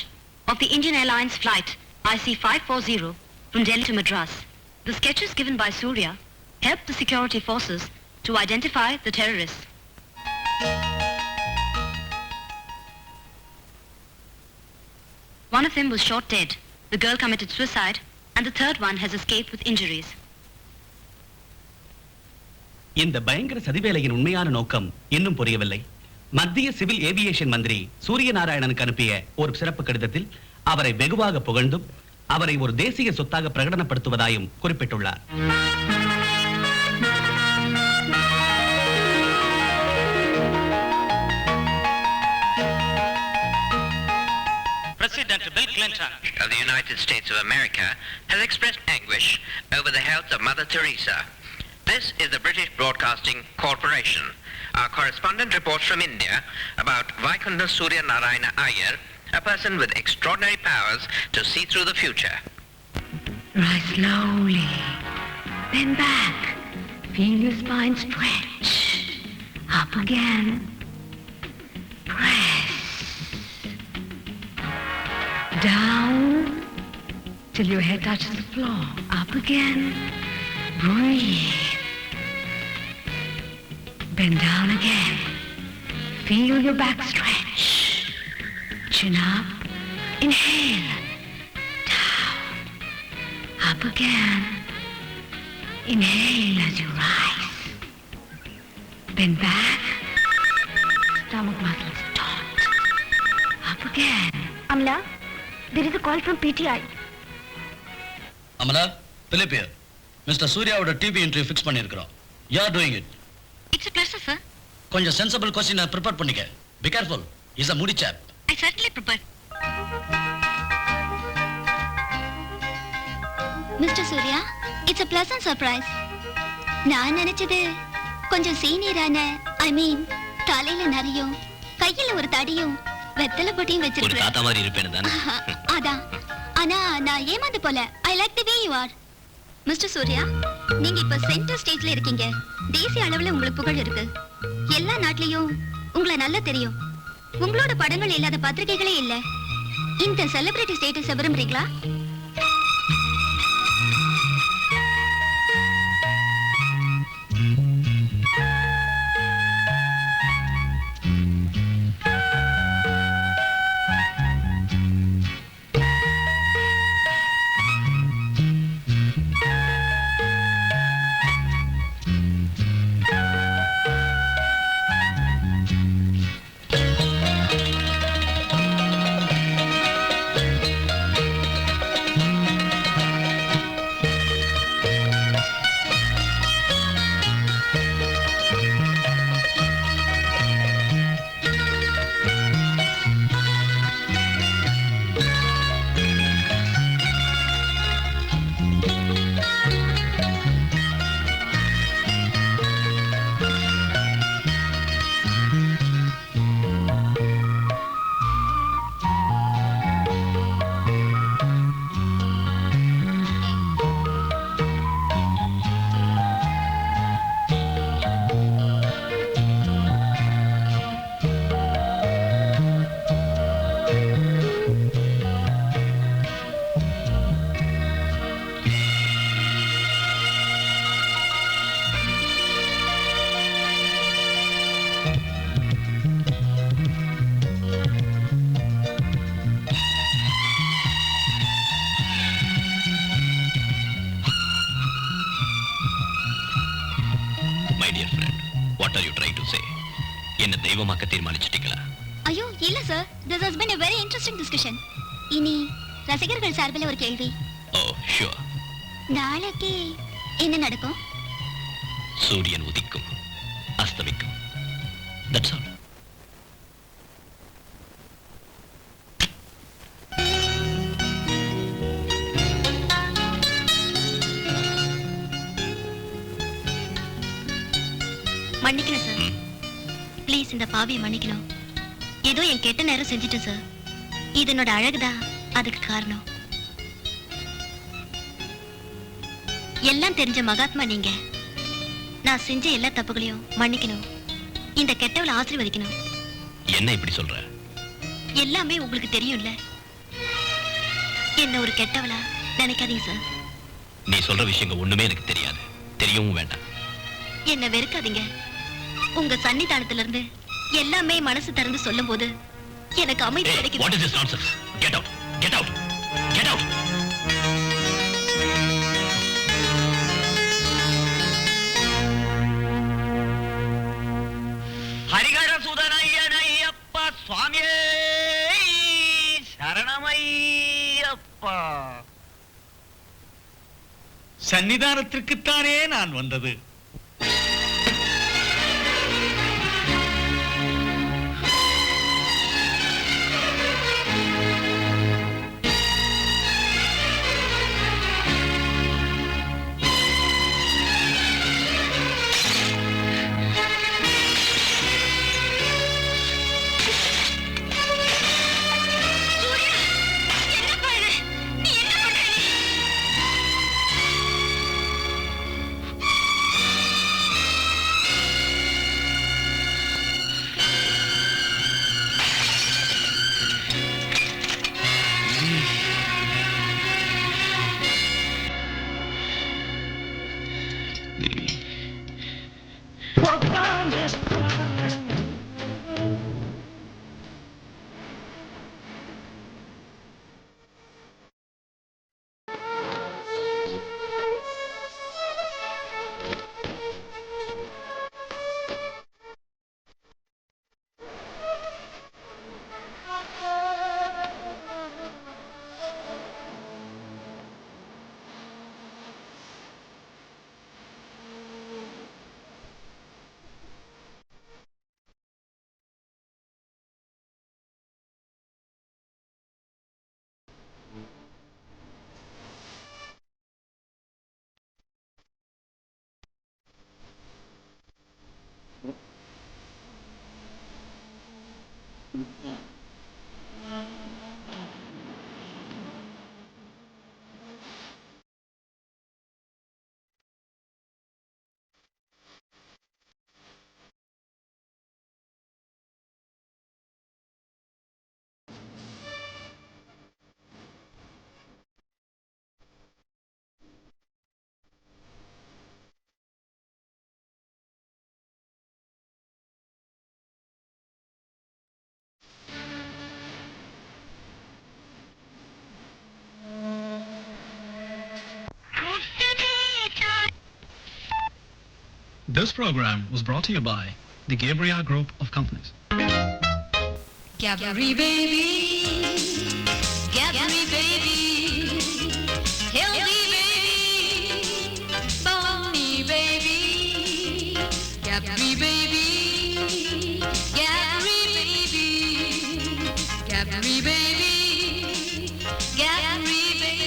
of the Indian Airlines flight IC540 from Delhi to Madras. The sketches given by Surya helped the security forces to identify the terrorists. One of them was shot dead, the girl committed suicide, and the third one has escaped with injuries. இந்த பயங்கர சதிவேலையின் உண்மையான நோக்கம் இன்னும் புரியவில்லை. மத்திய civil aviation மந்திரி சூரிய நாராயணனுக்கு அனுப்பிய ஒரு சிறப்பு கடிதத்தில் அவரை வெகுவாக புகழ்ந்தும் அவரை ஒரு தேசிய சொத்தாக பிரகடனப்படுத்துவதாயும் குறிப்பிட்டுள்ளார். President Bill Clinton of the United States of America has expressed anguish over the health of Mother Teresa. This is the British Broadcasting Corporation. Our correspondent reports from India about Vaikunth Surya Narayana Iyer, a person with extraordinary powers to see through the future. Rise slowly, bend back, feel your spine stretch, up again, press, down till your head touches the floor, up again, breathe. Bend down again. Feel your back stretch. Chin up. Inhale. Down. Up again. Inhale as you rise. Bend back. Stomach muscles taut. Up again. Amla, there is a call from PTI. Amala, Philip here. Mr. Surya would a TV entry fix பண்ணிருக்கிறோம். You are doing it. It's a pleasure, sir. கொஞ்சம் sensible கொஸ்டினை prepare பண்ணிக்க. Be careful. He's a moody chap. I certainly prepare. Mr. Surya, it's a pleasant surprise. நான் நினைச்சது கொஞ்சம் சீனியரான, I mean, தலையில நிறையும், கையில ஒரு தடியும், வெத்தலை பொட்டியும் ஒரு வச்சிருக்கேன். தாத்தா மாதிரி இருப்பேன்னு தானே? அதான். ஆனா நான் ஏமாந்து போல. I like the way you are. Mister Surya, நீங்க இப்ப சென்டர் ஸ்டேஜ்ல இருக்கீங்க. தேசிய அளவுல உங்களுக்கு புகழ் இருக்கு. எல்லா நாட்டிலையும் உங்களை நல்லா தெரியும். உங்களோட படங்கள் இல்லாத பத்திரிகைகளே இல்ல. இந்த செலிபிரிட்டி ஸ்டேட்டஸ் விரும்புறீங்களா? என்ன தெய்வமாக்க தீர்மானிச்சிட்டீங்களா? ஐயோ இல்ல sir, this has been a very interesting discussion. இனி ரசிகர்கள் சார்பில் ஒரு கேள்வி. ஓ ஷூர். நாளைக்கு என்ன நடக்கும்? சூரியன் உதிக்கும், அஸ்தமிக்கும். That's all. மன்னிக்கணும் சார், ப்ளீஸ் இந்த பாவியை மன்னிக்கணும். ஏதோ என் கெட்ட நேரம் செஞ்சுட்டேன் சார். இது என்னோட அழகுதான் அதுக்கு காரணம். எல்லாம் தெரிஞ்ச மகாத்மா நீங்க. நான் செஞ்ச எல்லா தப்புகளையும் மன்னிக்கணும். இந்த கெட்டவளை ஆசீர்வதிக்கணும். என்ன இப்படி சொல்ற? எல்லாமே உங்களுக்கு தெரியும்ல. என்ன ஒரு கெட்டவளா நினைக்காதீங்க சார். நீ சொல்ற விஷயங்கள் ஒண்ணுமே எனக்கு தெரியாது, தெரியவும் வேண்டாம். என்ன வெறுக்காதீங்க. உங்க சன்னிதானத்துல இருந்து எல்லாமே மனசு திறந்து சொல்லும் போது எனக்கு அமைதி கிடைக்கும். What is this nonsense? Get out! Get out! Get out! Harihara சுதனையனையப்பா சுவாமியே சரணமையப்பா. சன்னிதானத்திற்குத்தானே நான் வந்தது. This program was brought to you by the Gabriel Group of Companies. Gabri baby, Gabri baby, healthy baby, bony baby, Gabri baby, Gabri baby, Gabri baby, Gabri baby.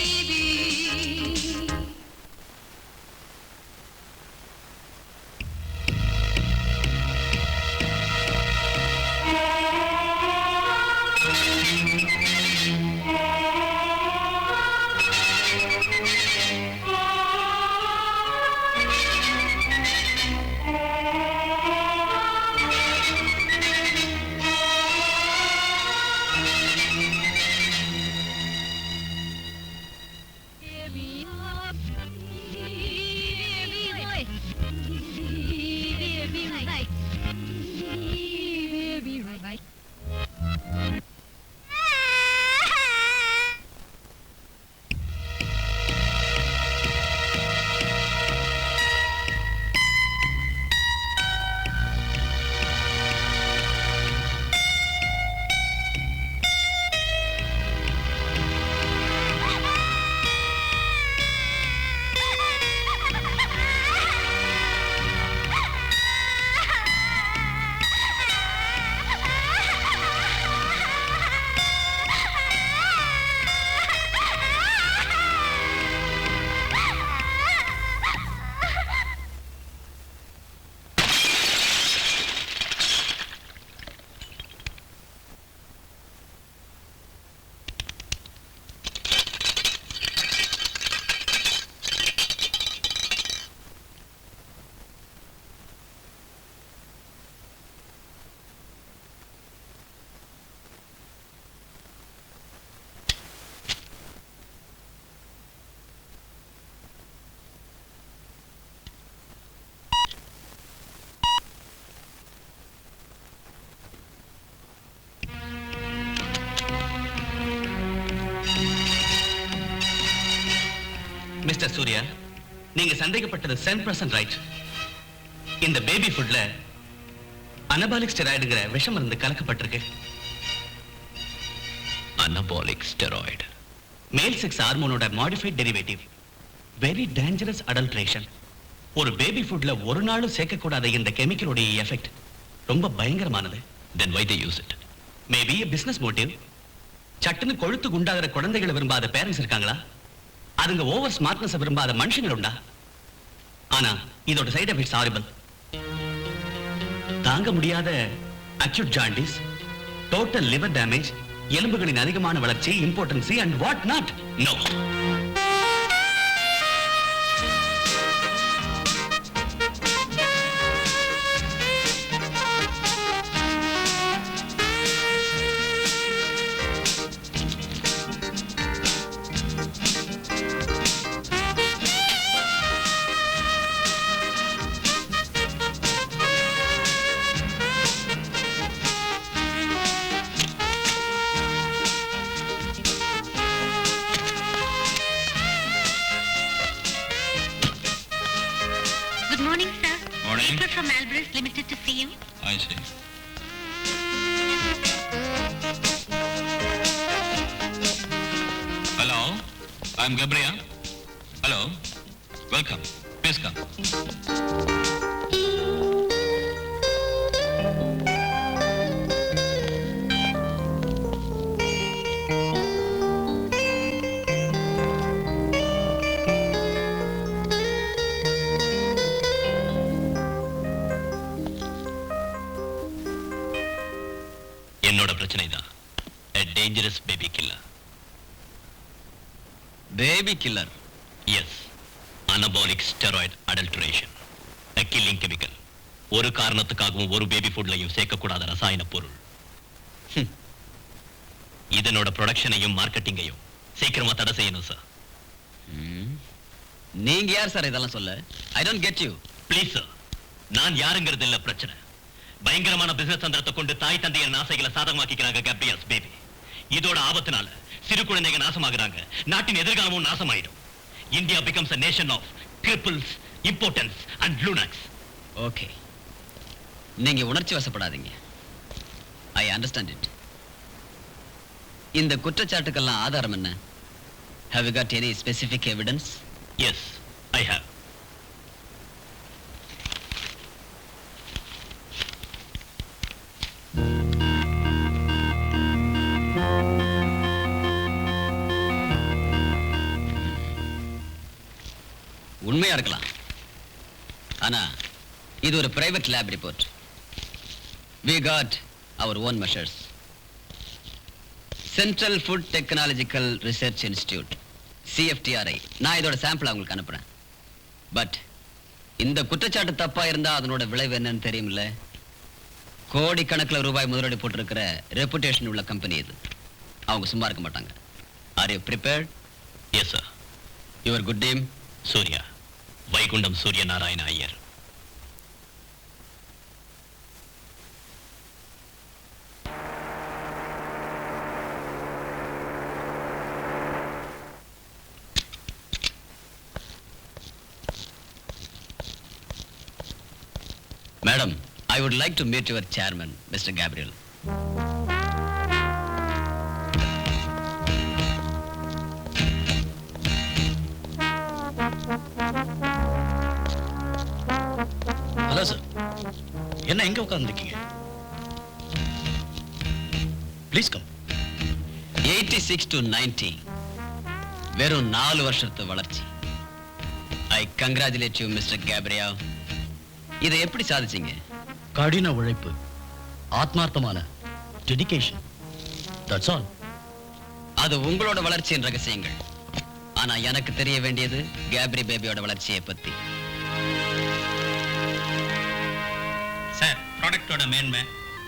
Mister Surya, நீங்க சந்தேகப்பட்டது 100% right. இந்த baby ஃபுட்ல anabolic ஸ்டெராய்டுங்கிற விஷம் மருந்து கலக்கப்பட்டிருக்கு. Anabolic steroid male sex ஹார்மோனோட modified derivative. Very dangerous adulteration. ஒரு பேபி ஃபுட்ல ஒரு நாளும் சேர்க்கக்கூடாத இந்த கெமிக்கலோட எஃபெக்ட் ரொம்ப பயங்கரமானது. Then why they use it? Maybe a business motive. சட்டுன்னு கொழுத்து குண்டாகிற குழந்தைகளை விரும்பாத பேரண்ட்ஸ் இருக்காங்களா? அதுங்க ஓவர் ஸ்மார்ட்னஸ் விரும்பாத மனுஷங்கள் உண்டா? ஆனா இதோட சைடு எஃபெக்ட்ஸ் ஹாரிபிள். தாங்க முடியாத acute jaundice, total liver damage, எலும்புகளின் அதிகமான வளர்ச்சி, impotency and what not. No. From Albrecht Limited to see you. I see. Hello, I'm Gabriel. Hello, welcome. Please come. என்னோட பிரச்சனை தான். A dangerous baby killer. Baby killer? Yes. Anabolic steroid adulteration. A killing chemical. ஒரு காரணத்துக்காகவும் ஒரு baby ஃபுட்லையும் சேர்க்கக்கூடாத ரசாயன பொருள். இதனோட ப்ரொடக்ஷனையும் மார்க்கெட்டிங்கையும் சீக்கிரமா தடை செய்யணும் சார். நீங்க யார் சார் இதெல்லாம் சொல்ல? I don't get you. Please sir, நான் யாருங்கிறது இல்ல பிரச்சனை. பயங்கரமான பிசினஸ் தந்திரத்தை கொண்டு தாய் தந்தையர் ஆசைகளை சாதகமாக்கிக்கிறாங்க கேப்ரியல்ஸ் பேபி. இதோட ஆபத்தினால சிறு குழந்தைங்க நாசமாகறாங்க. நாட்டின் எதிர்காலமும் நாசமாயிடும். India becomes a nation of cripples, impotents and lunatics. Okay, நீங்க உணர்ச்சி வசப்படாதீங்க. I understand it. இந்த குற்றச்சாட்டுக்கெல்லாம் ஆதாரம் என்ன? Have you got any specific evidence? Yes, I have. உண்மையா இருக்கலாம். ஆனா இது ஒரு private lab report. We got our own measures. Central Food Technological Research Institute, CFTRI. நான் இதோட சாம்பிள் உங்களுக்கு அனுப்புறேன். பட் இந்த குற்றச்சாட்டு தப்பா இருந்தா அதனோட விளைவு என்னன்னு தெரியும்ல? கோடிக்கணக்கில் ரூபாய் முதலீடு போட்டிருக்கிற ரெப்புடேஷன் உள்ள கம்பெனி இது. அவங்க சும்மா இருக்க மாட்டாங்க. Are you prepared? Yes, sir. Your good name? Surya, Vaikuntham Surya Narayana Iyer. Madam, I would like to meet your chairman, Mr. Gabriel. Hello sir, என்ன எங்க உட்கார்ந்துருக்கீங்க? Please come. 86 to 90 வெறும் 4 வருஷத்து வளர்ச்சி. I congratulate you, Mr. Gabriel. இதை எப்படி சாதிச்சீங்க? கடின உழைப்பு, ஆத்மார்த்தமான டெடிகேஷன். That's all. அது உங்களோட வளர்ச்சியின் ரகசியங்கள். ஆனா எனக்கு தெரிய வேண்டியது கேப்ரி பேபியோட வளர்ச்சியை பத்தி. சார், ப்ராடக்ட்டோட மேன்மை,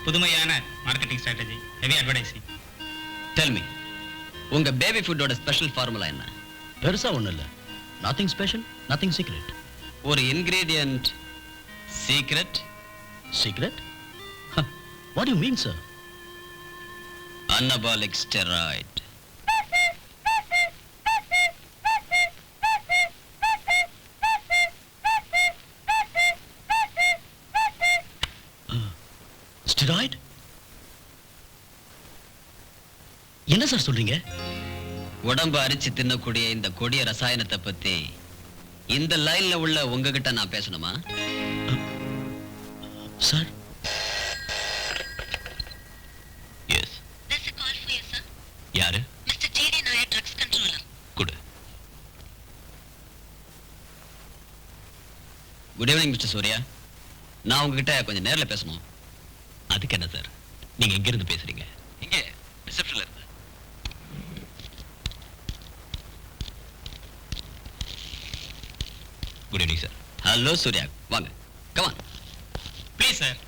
புதுமையான marketing strategy, heavy advertising. Tell me, உங்க பேபி ஃபுட்டோட ஸ்பெஷல் ஃபார்முலா என்ன? பெருசா ஒண்ணும் இல்ல. Nothing special, nothing secret. ஒரு ingredient secret? Secret? What you mean sir? Anabolic steroid. Steroid? என்ன சார் சொல்றீங்க? உடம்பு அரிச்சு தின்னக்கூடிய இந்த கொடிய ரசாயனத்தை பத்தி இந்த லைன்ல உள்ள உங்ககிட்ட நான் பேசணுமா? Sir. Yes. There's a call for you, sir. யாரு? Mr. J.D. Nair, drugs controller. Good. Good evening mister Surya. நான் உங்ககிட்ட கொஞ்சம் நேர்ல பேசணும். அதுக்கு என்ன சார், நீங்க எங்க இருந்து பேசுறீங்க? இங்கே ரிசப்ஷன்ல இருந்து. Good evening sir. Hello Surya, வாங்க. Come on. Please sir.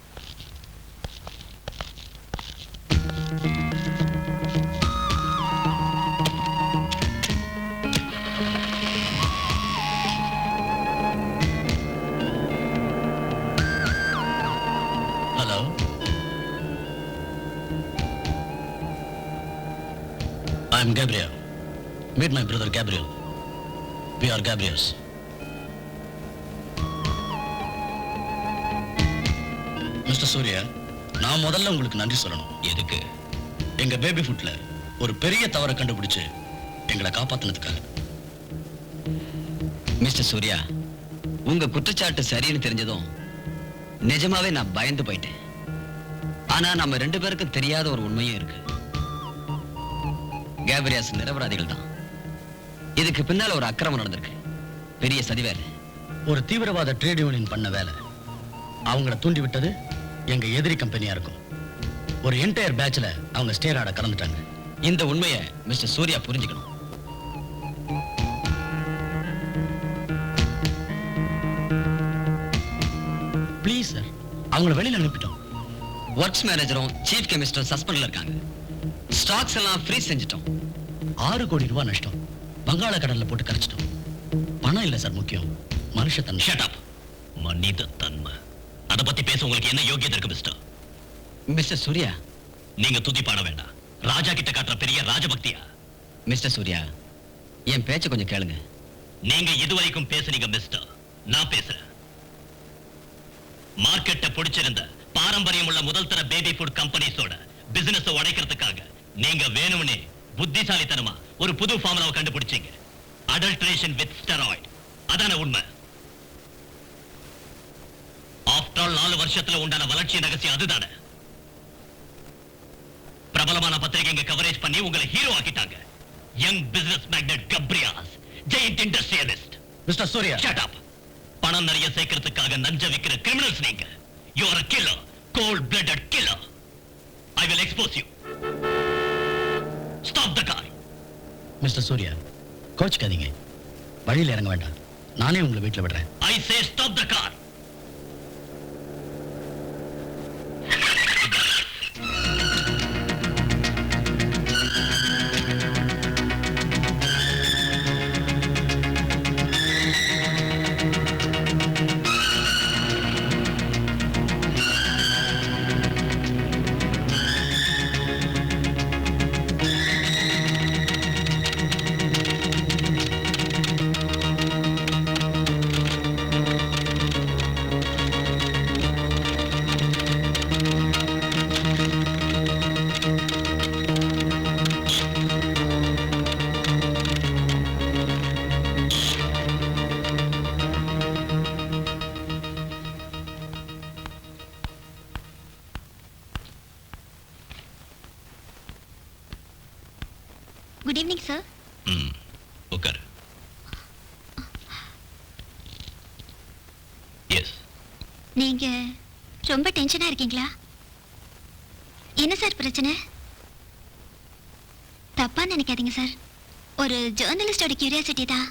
Hello. I am Gabriel. Meet my brother Gabriel. We are Gabriels. Mister Surya, நான் முதல்ல உங்களுக்கு நன்றி சொல்லணும். எதுக்கு? எங்க பேபி ஃபுட்ல ஒரு பெரிய தவறை கண்டுபிடிச்சு எங்களை காப்பாத்தினதுக்காக. மிஸ்டர் சூர்யா, உங்க குற்றச்சாட்டு சரின்னு தெரிஞ்சதும் நிஜமாவே நான் பயந்து போயிட்டேன். ஆனா நம்ம 2 பேருக்கும் தெரியாத ஒரு உண்மையும் இருக்கு. கேப்ரியாஸ் நிரபராதிகள் தான். இதுக்கு பின்னால ஒரு அக்கிரமம் நடந்திருக்கு. பெரிய சதி வேலை. ஒரு தீவிரவாத ட்ரேட் யூனியன் பண்ண வேலை. அவங்கள தூண்டி விட்டது எங்க எதிரி கம்பெனியா இருக்கும். ஒரு என்டையர் பேட்ச்ல அவங்க ஸ்டேர் ஆட கலந்துட்டாங்க. இந்த உண்மையை மிஸ்டர் சூர்யா புரிஞ்சுக்கணும். ப்ளீஸ் சார், அவங்கள வெளியில அனுப்பிட்டோம். ஒர்க்ஸ் மேனேஜரும் சீஃப் கெமிஸ்டரும் சஸ்பெண்ட்ல இருக்காங்க. ஸ்டாக்ஸ் எல்லாம் ஃப்ரீஸ் செஞ்சிட்டோம். 6 கோடி ரூபாய் நஷ்டம். வங்காள கடல்ல போட்டு கரைச்சிட்டோம். பணம் இல்ல சார் முக்கியம், மனுஷத்தன்மை. Shut up. மனித தன்மை. அத பத்தி பேச உங்களுக்கு என்ன யோகியதை இருக்கு மிஸ்டர்? மிஸ்டர் சூர்யா, நீங்க துதி பாட வேண்டாம். ராஜா கிட்ட காட்டுற பெரிய ராஜபக்தியா? மிஸ்டர் சூர்யா, என் பேச்ச கொஞ்சம் கேளுங்க. நீங்க இதுவரைக்கும் பேசுறீங்க மிஸ்டர், நான் பேசுறேன். மார்க்கெட்டை பிடிச்சிருந்த பாரம்பரியம் உள்ள முதல் தர பேபி ஃபுட் கம்பெனிஸோட பிசினஸ் உடைக்கிறதுக்காக நீங்க வேணும்னே புத்திசாலித்தனமா ஒரு புது ஃபார்முலாவை கண்டுபிடிச்சீங்க. Adulteration with steroid. அதான உண்மை. ஆஃப்டர் ஆல் 4 வருஷத்துல உண்டான வளர்ச்சி ரகசியம் அதுதானே. பிரபலமான பத்திரிகைங்க கவரேஜ் பண்ணி உங்களை ஹீரோ ஆக்கிட்டாங்க. Young business magnate Gabrias, giant industrialist. Mister Surya, shut up. பணம் நிறைய சேர்க்கிறதுக்காக நஞ்ச விக்கிற கிரிமினல்ஸ் நீங்க. You are a killer, cold blooded killer. I will expose you. Stop the car. Mister Surya, கோச்சுக்காதீங்க. வழியில இறங்க வேண்டாம், நானே உங்களை வீட்டுல விடுறேன். I say stop the car. Good evening sir. உட்கார். எஸ். நீங்க ரொம்ப டென்ஷனா இருக்கீங்களா? என்ன சார் பிரச்சனை? தப்பா நினைக்காதீங்க சார், ஒரு ஜேர்னலிஸ்டோட கியூரியாசிட்டி தான்.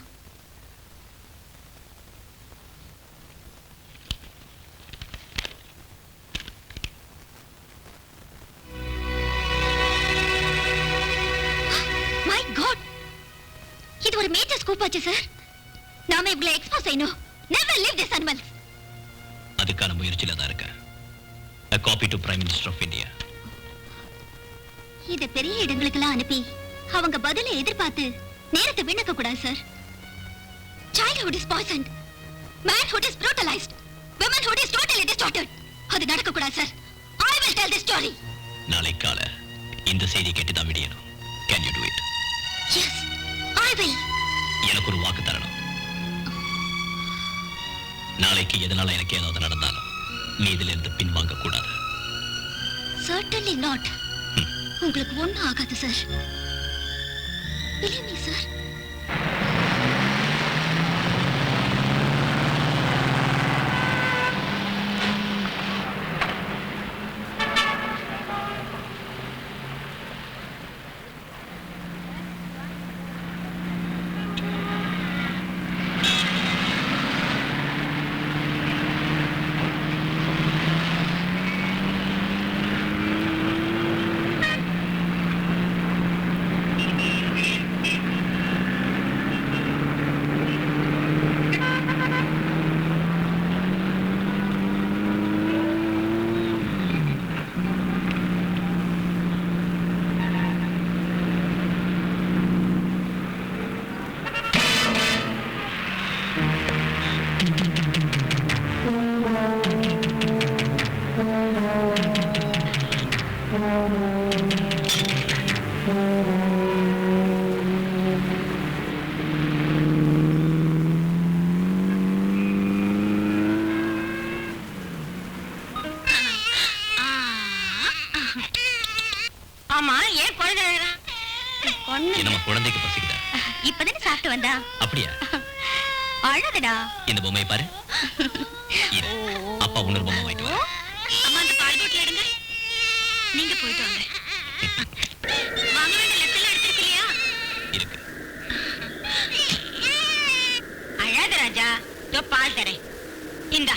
இது ஒரு மேஜர் ஸ்கூப் ஆச்சு சார். நாம இவங்களை எக்ஸ்போஸ் செய்யணும். Never leave these animals. அதுக்கான முயற்சியில தான் இருக்க. A copy to Prime Minister of India. இத பெரிய இடங்களுக்கெல்லாம் அனுப்பி அவங்க பதிலை எதிர்பார்த்து நேரத்தை வீணாக்க கூடாது sir. Childhood is poisoned. Manhood is brutalized. Womanhood is totally distorted. அது நடக்க கூடாது sir. I will tell this story. நாளை கால இந்த செய்தி கேட்டு தான் விடியணும். Can you do it? Yes, I will. எனக்கு ஒரு வாக்கு தரணும். நாளைக்கு எதனால எனக்கு ஏதாவது நடந்தாலும் நீ இதில் இருந்து பின்வாங்க கூடாது. Certainly not. உங்களுக்கு ஒண்ணும் ஆகாது சார். Believe me, sir. ஆமா, ஏன் குழந்தை நம்ம குழந்தைக்கு பசிக்குதா? இப்பதானே சாப்பிட்டு வந்தா. அப்படியா? அழகடா. இந்த பொம்மையை பாரு. அப்பா இன்னொரு பொம்மை வாங்கிட்டு வர. அம்மா, அந்த பால் போட்டில் எடுங்க. நீங்க போயிட்டு வாங்க. வாங்க வேண்டிய லெட்டர்லாம் எடுத்துருக்கு இல்லையா? இருக்கு. அழாத ராஜா, இதோ பால் தரேன். இந்தா.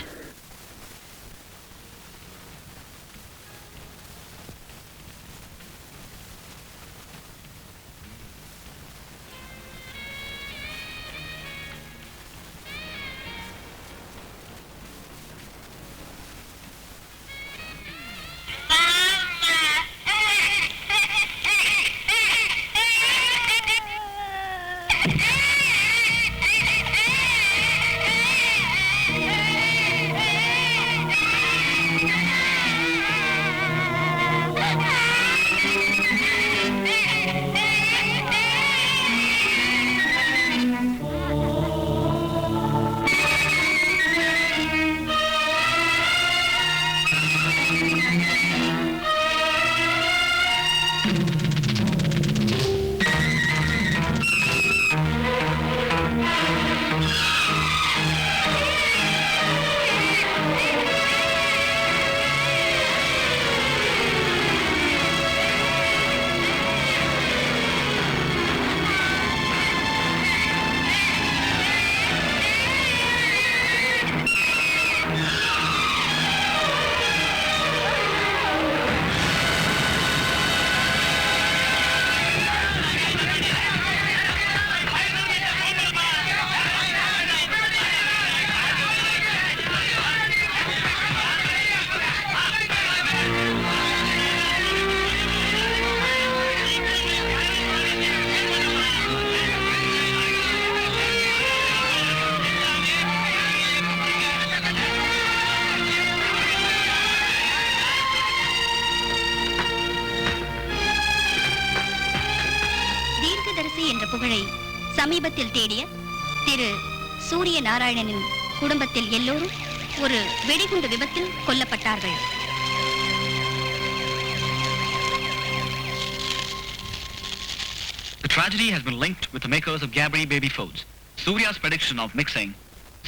என்ற புகழை சமீபத்தில் தேடிய திரு சூரிய நாராயணனின் குடும்பத்தில் எல்லோரும் ஒரு வெடிகுண்டு விபத்தில் கொல்லப்பட்டார்கள். The tragedy has been linked with the makers of Gabri baby foods. Surya's prediction of mixing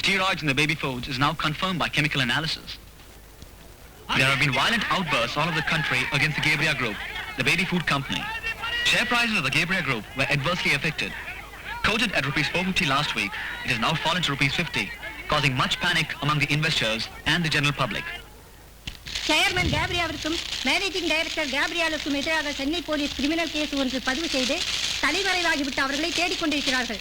steroids in the baby foods is now confirmed by chemical analysis. There have been violent outbursts all over the country against the Gabriel Group, the baby food company. Share prices of the Gabriel Group were adversely affected. Quoted at rupees 450 last week, it has now fallen to rupees 50, causing much panic among the investors and the general public. Chairman கேப்ரியாவிற்கும் managing director கேப்ரியாலுக்கும் எதிராக Chennai police criminal case ஒன்று பதிவு செய்து தலைமறைவாகிவிட்ட அவர்களை தேடிக்கொண்டிருக்கிறார்கள்.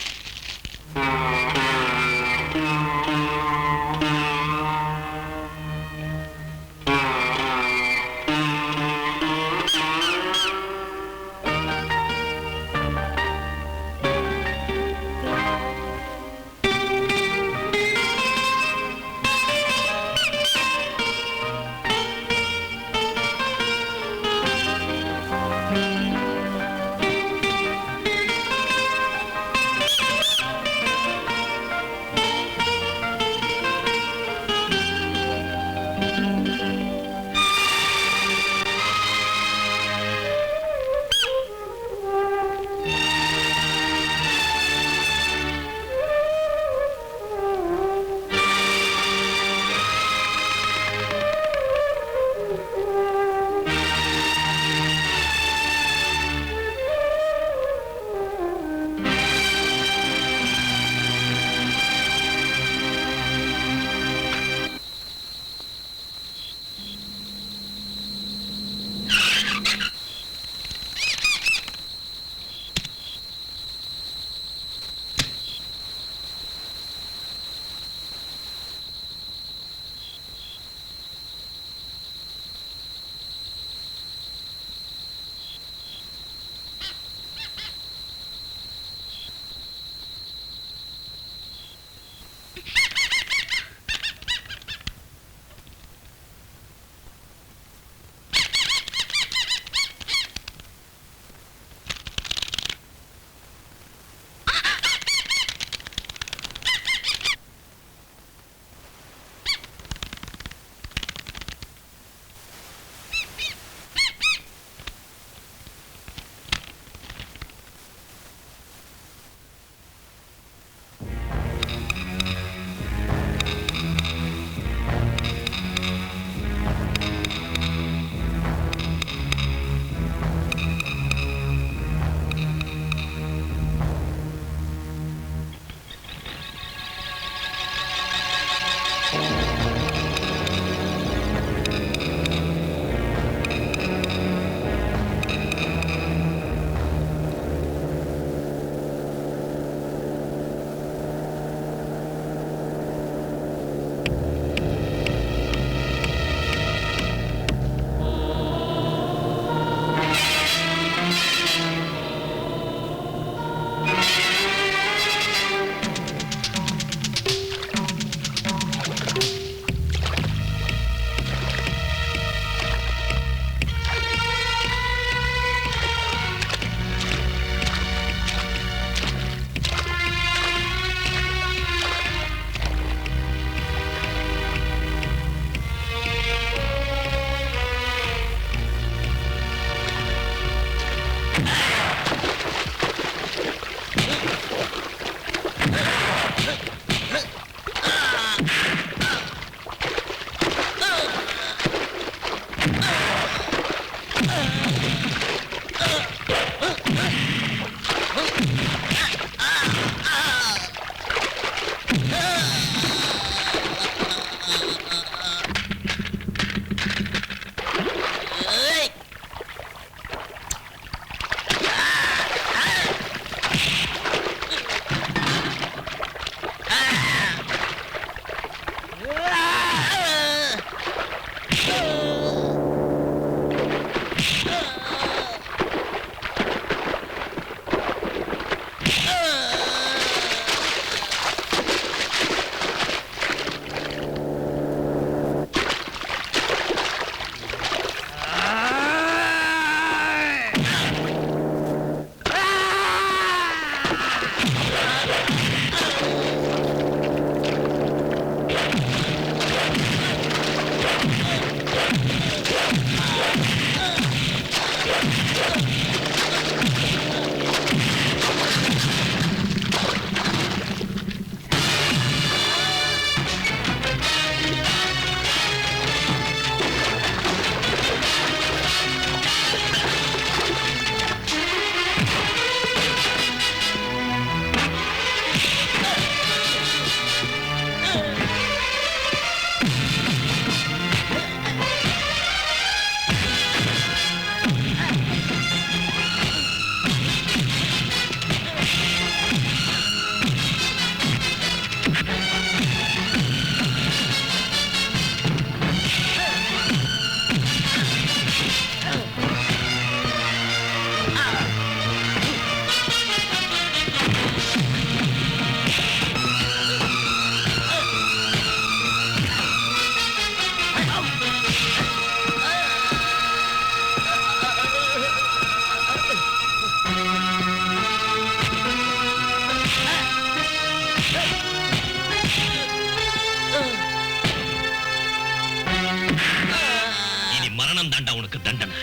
தண்டனை.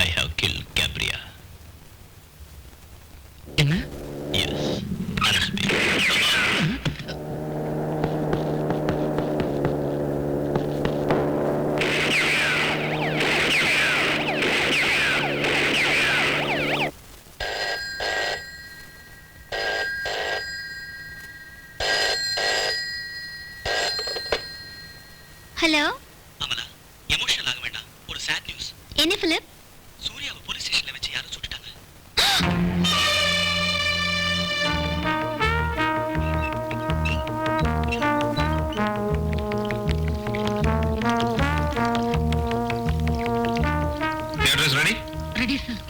I have killed Gabriel. என்ன? Yes. Arrest me. Hello Amala, emotional ஆக வேண்டாம். ஒரு sad news. என்ன பிலிப்? சூர்யாவை போலீஸ் ஸ்டேஷன்ல வச்சு யாரும் சுட்டுட்டாங்க. The address ready? Ready sir.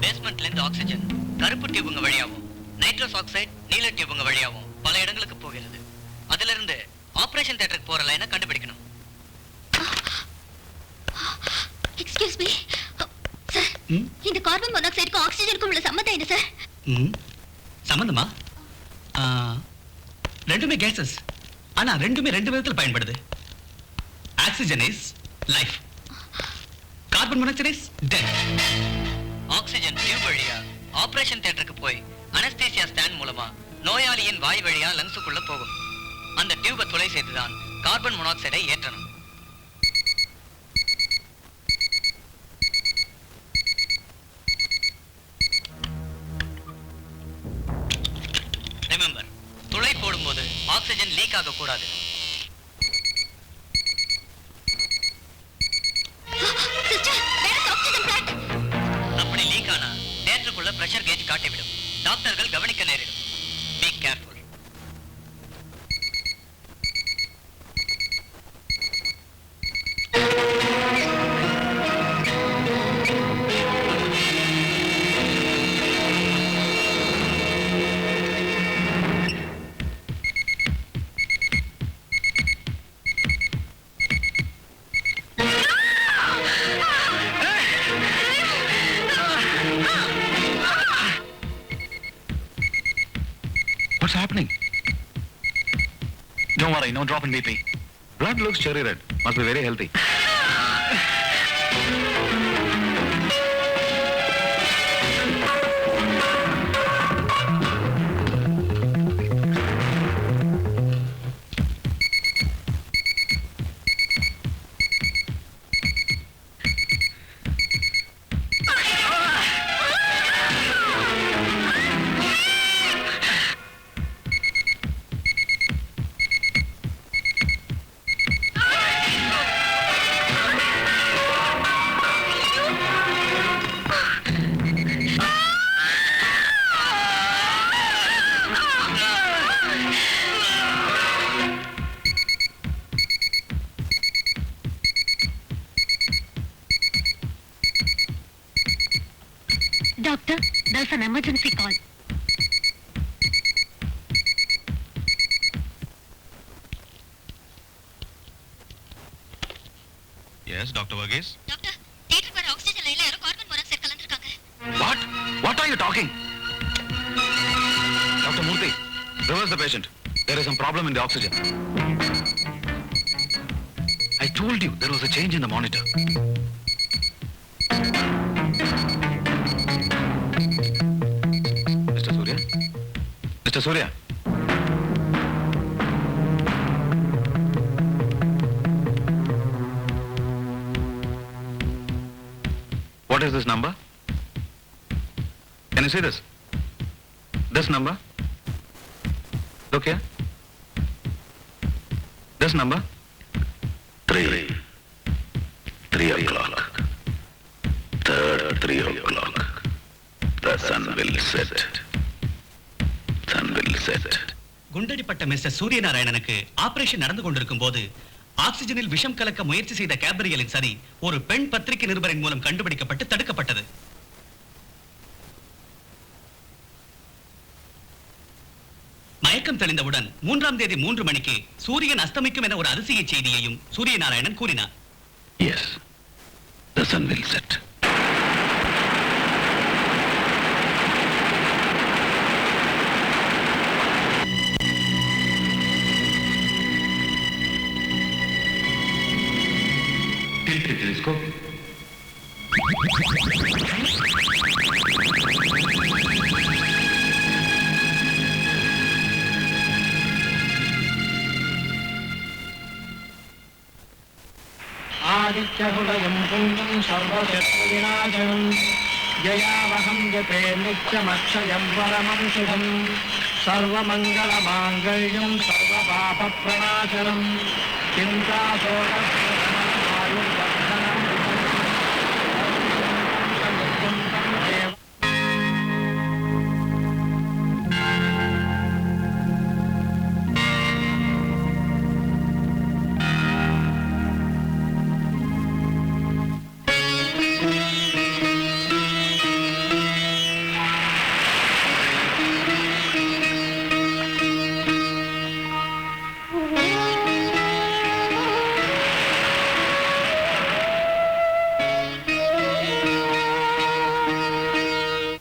பேஸ்மெண்ட்ல இருந்து ஆக்சிஜன் கருப்பு டியூபுங்க வழியாவும் நைட்ரஸ் ஆக்சைடு நீல டியூபுங்க வழியாவும் பல இடங்களுக்கு போகிறது. அதுல இருந்து ஆபரேஷன் தியேட்டருக்கு போற லைனை கண்டுபிடிக்கணும். எக்ஸ்கியூஸ் மீ சார், இந்த கார்பன் மோனாக்சைடுக்கும் ஆக்சிஜனுக்கும் உள்ள சம்மந்தம் என்ன சார்? சம்பந்தமா? ரெண்டுமே கேசஸ். ஆனா ரெண்டுமே ரெண்டு விதத்தில் பயன்படுது. Oxygen is life, carbon monoxide is death. Oxygen tube வழியா ஆபரேஷன் தியேட்டருக்கு போய் அனஸ்தீசியா ஸ்டாண்ட் மூலமா நோயாளியின் வாய் வழியா லங்ஸுக்குள்ள போகும். அந்த டியூபை துளை செய்துதான் கார்பன் மோனாக்சைடை ஏற்றணும். ரிமெம்பர், துளை போடும்போது ஆக்சிஜன் லீக் ஆக கூடாது. Sister, where is oxygen plant? அப்படி லீக் ஆனா தியேட்டருக்குள்ள பிரஷர் கேஜ் காட்டிவிடும். டாக்டர்கள் கவனிக்க நேரிடும். Be careful. What's happening? Don't worry, no drop in BP. Blood looks cherry red. Must be very healthy. Doctor, there's an emergency call. Yes, Dr. Varghese? Doctor, தியேட்டருக்கு வர oxygen லைன்ல யாரோ கார்பன் மோனாக்சைடு கலந்துருக்காங்க. What? What are you talking? Dr. Murthy, reverse the patient. There is some problem in the oxygen. I told you there was a change in the monitor. Mr. Surya? Mr. Surya? What is this number? Can you see this? This number? Look here. This number? 3 o'clock. Third 3 o'clock. The sun will set. Sun will set. குண்டடிப்பட்ட mister சூரியநாராயணனுக்கு operation நடந்து கொண்டிருக்கும் போது ஆக்சிஜனில் விஷம் கலக்க முயற்சி செய்த கேப்ரியலின் சரி ஒரு பெண் பத்திரிகை நிருபரின் மூலம் கண்டுபிடிக்கப்பட்டு தடுக்கப்பட்டது. மயக்கம் தெளிந்தவுடன் 3ஆம் தேதி 3 மணிக்கு சூரியன் அஸ்தமிக்கும் என ஒரு அதிசய செய்தியையும் சூரியநாராயணன் கூறினார். Yes, the sun will set. Tilt the telescope. आदित्यहृदयं पुण्यं सर्वशत्रुविनाशनं जयावहं जपे नित्यमक्षयं परमं शुभं सर्वमङ्गलमाङ्गल्यं सर्वपापप्रणाशनं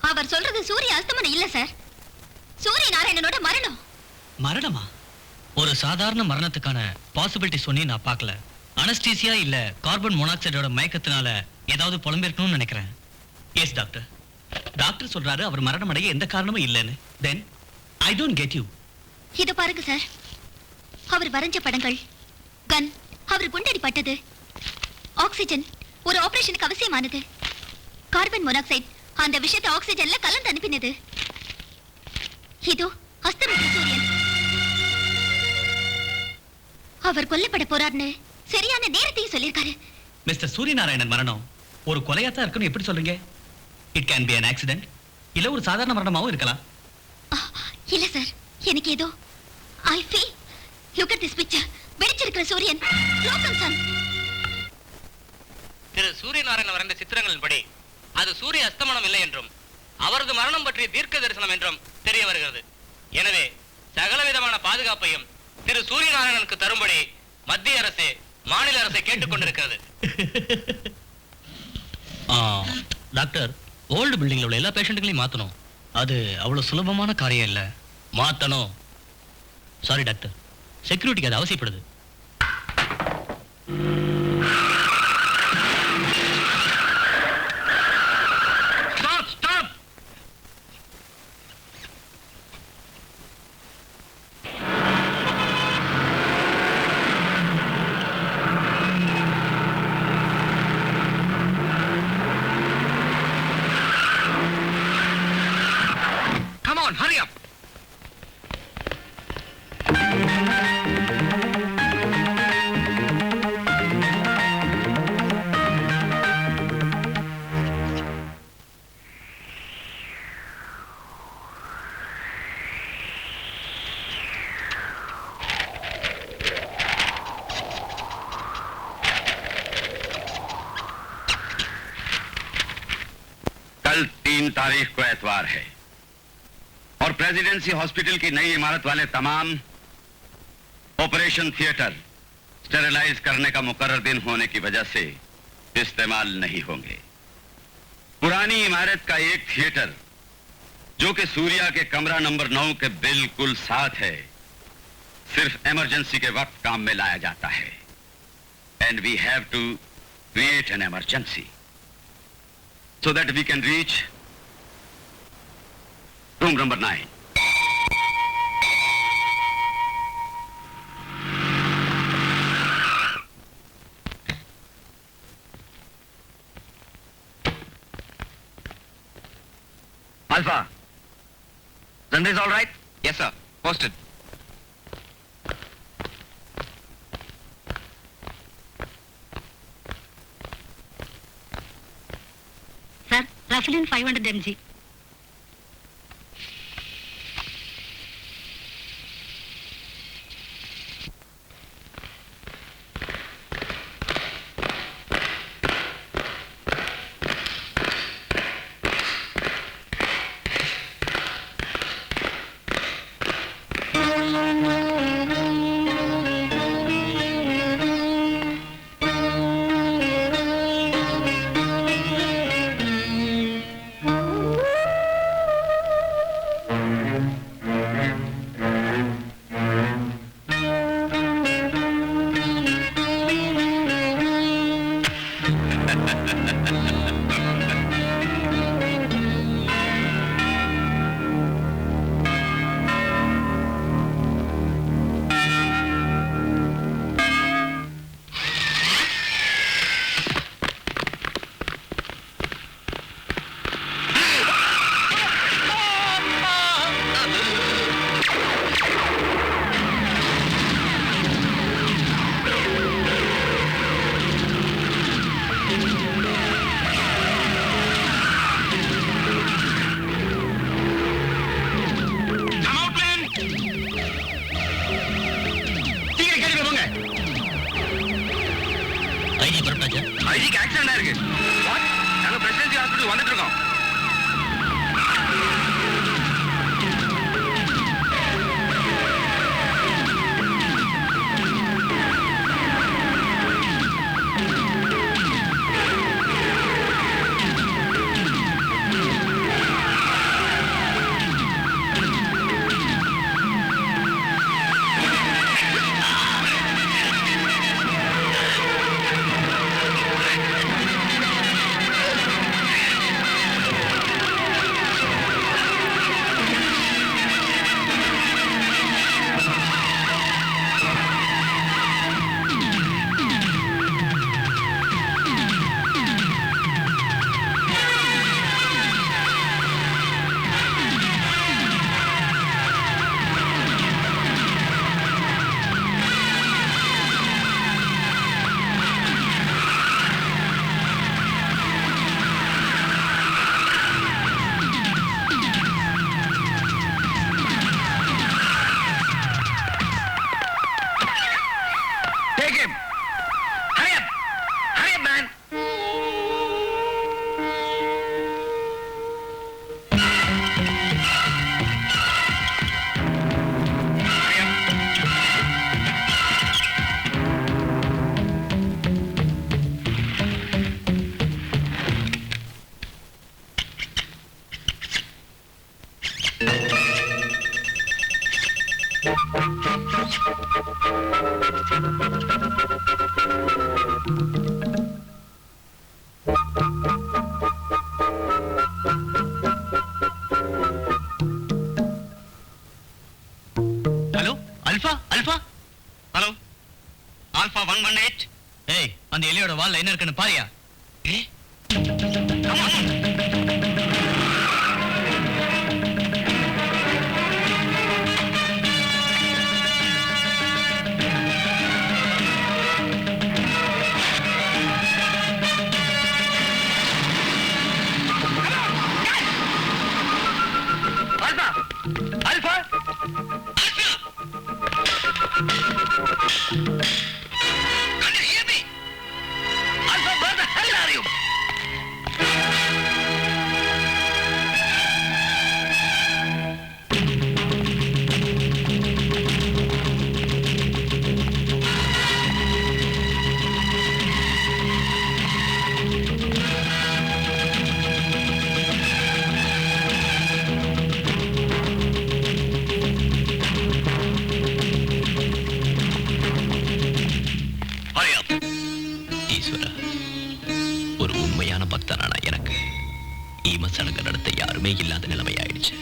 அவர் சொல்றது சூரிய அஸ்தமனம் இல்ல சார், சூரியநாராயணனோட மரணம். மரணமா? ஒரு சாதாரண மரணத்துக்கான பாசிபிலிட்டி சொன்னி நான் பார்க்கல. அனஸ்டீசியா இல்ல கார்பன் மோனாக்சைடோட மயக்கத்தினால ஏதாவது புலம்பிருக்கணும்னு நினைக்கிறேன். Yes doctor. டாக்டர் சொல்றாரு அவர் மரணம் அடைய எந்த காரணமும் இல்லைன்னு. தென் ஐ டோன்ட் கெட் யூ. இது பாருங்க சார், அவர் வரைஞ்ச படங்கள், கன், அவர் குண்டடிப்பட்டது, ஆக்சிஜன் ஒரு ஆபரேஷனுக்கு அவசியமானது, கார்பன் மோனாக்சைடு அந்த விஷயத்தை ஆக்சிஜன்ல கலந்து அனுப்பினது, இதோ அஸ்தமித்த சூரியன். அவர் கொல்லப்பட போறார்னு சரியான நேரத்தையும் சொல்லியிருக்காரு. மிஸ்டர் சூரியநாராயணன் மரணம் ஒரு கொலையாத்தான் இருக்குன்னு எப்படி சொல்றீங்க? It can be an accident, இல்ல ஒரு சாதாரண மரணமாவும் இருக்கலாம். இல்ல சார், எனக்கு ஏதோ I feel look at this picture. வெடிச்சிருக்கிற சூரியன், லோக்கல் சன். திரு சூரியநாராயணன் வரைந்த சித்திரங்களின்படி அது சூரிய அஸ்தமனம் இல்லை என்றும் அவரது மரணம் பற்றிய தீர்க்க தரிசனம் என்றும் தெரிய வருகிறது. எனவே சகலவிதமான பாதுகாப்பையும் திரு சூரியநாராயணனுக்கு தரும்படி மத்திய அரசு மாநில அரசை கேட்டுக்கொண்டிருக்கிறது. டாக்டர், ஓல்டு பில்டிங்ல உள்ள எல்லா பேஷண்ட்டுகளையும் மாத்தணும். அது அவ்வளவு சுலபமான காரியம் இல்ல. மாத்தணும். சாரி டாக்டர், செக்யூரிட்டிக்கு அது அவசியப்படுது. Come on, hurry up. कल 3 तारीख को एतवार है और प्रेसिडेंसी हॉस्पिटल की नई इमारत वाले तमाम ऑपरेशन थिएटर स्टेरिलाइज करने का मुकर्रर दिन होने की वजह से इस्तेमाल नहीं होंगे। पुरानी इमारत का एक थिएटर जो कि सूर्या के कमरा नंबर 9 के बिल्कुल साथ है, सिर्फ इमरजेंसी के वक्त काम में लाया जाता है। And we have to create an emergency so that we can reach room number 9. Alpha, Zanda is all right? Yes, sir. Posted. Sir, Rafulin 500 mg. ஐஜிக்கு accident ஆயிருக்கு. நாங்க பிரசிடென்சி ஹாஸ்பிட்டல் வந்துட்டு இருக்கோம். Hello alpha alpha hello alpha 118. ஏய் அந்த எலியோட வால்ல என்ன இருக்குன்னு பாரியா? ஒரு உண்மையான பக்தனான எனக்கு ஈம சடங்கு நடத்த யாருமே இல்லாத நிலைமை ஆயிடுச்சு.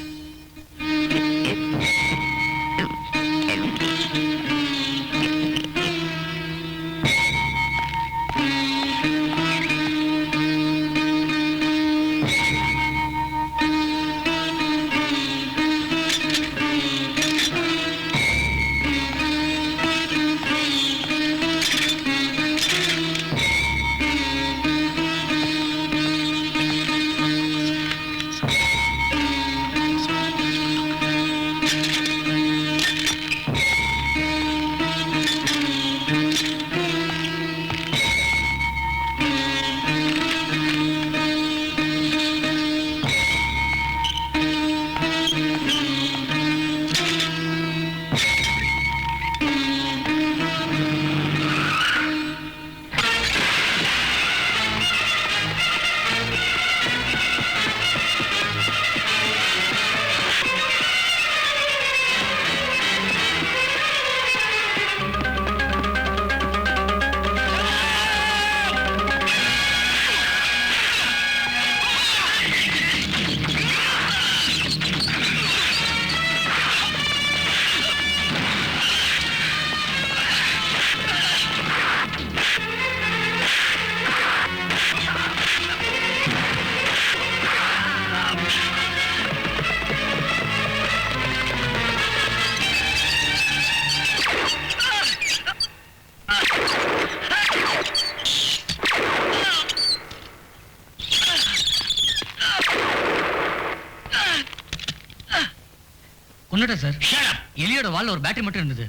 கொன்னுட்டேன் சார். Shut up. எலியோட வால்ல ஒரு பேட்டரி மட்டும் இருந்தது.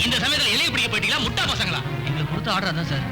இந்த சமயத்துல எலியை பிடிக்க போயிட்டீங்களா முட்டா பசங்களா? எங்களுக்கு கொடுத்த ஆர்டர் அதான் சார்.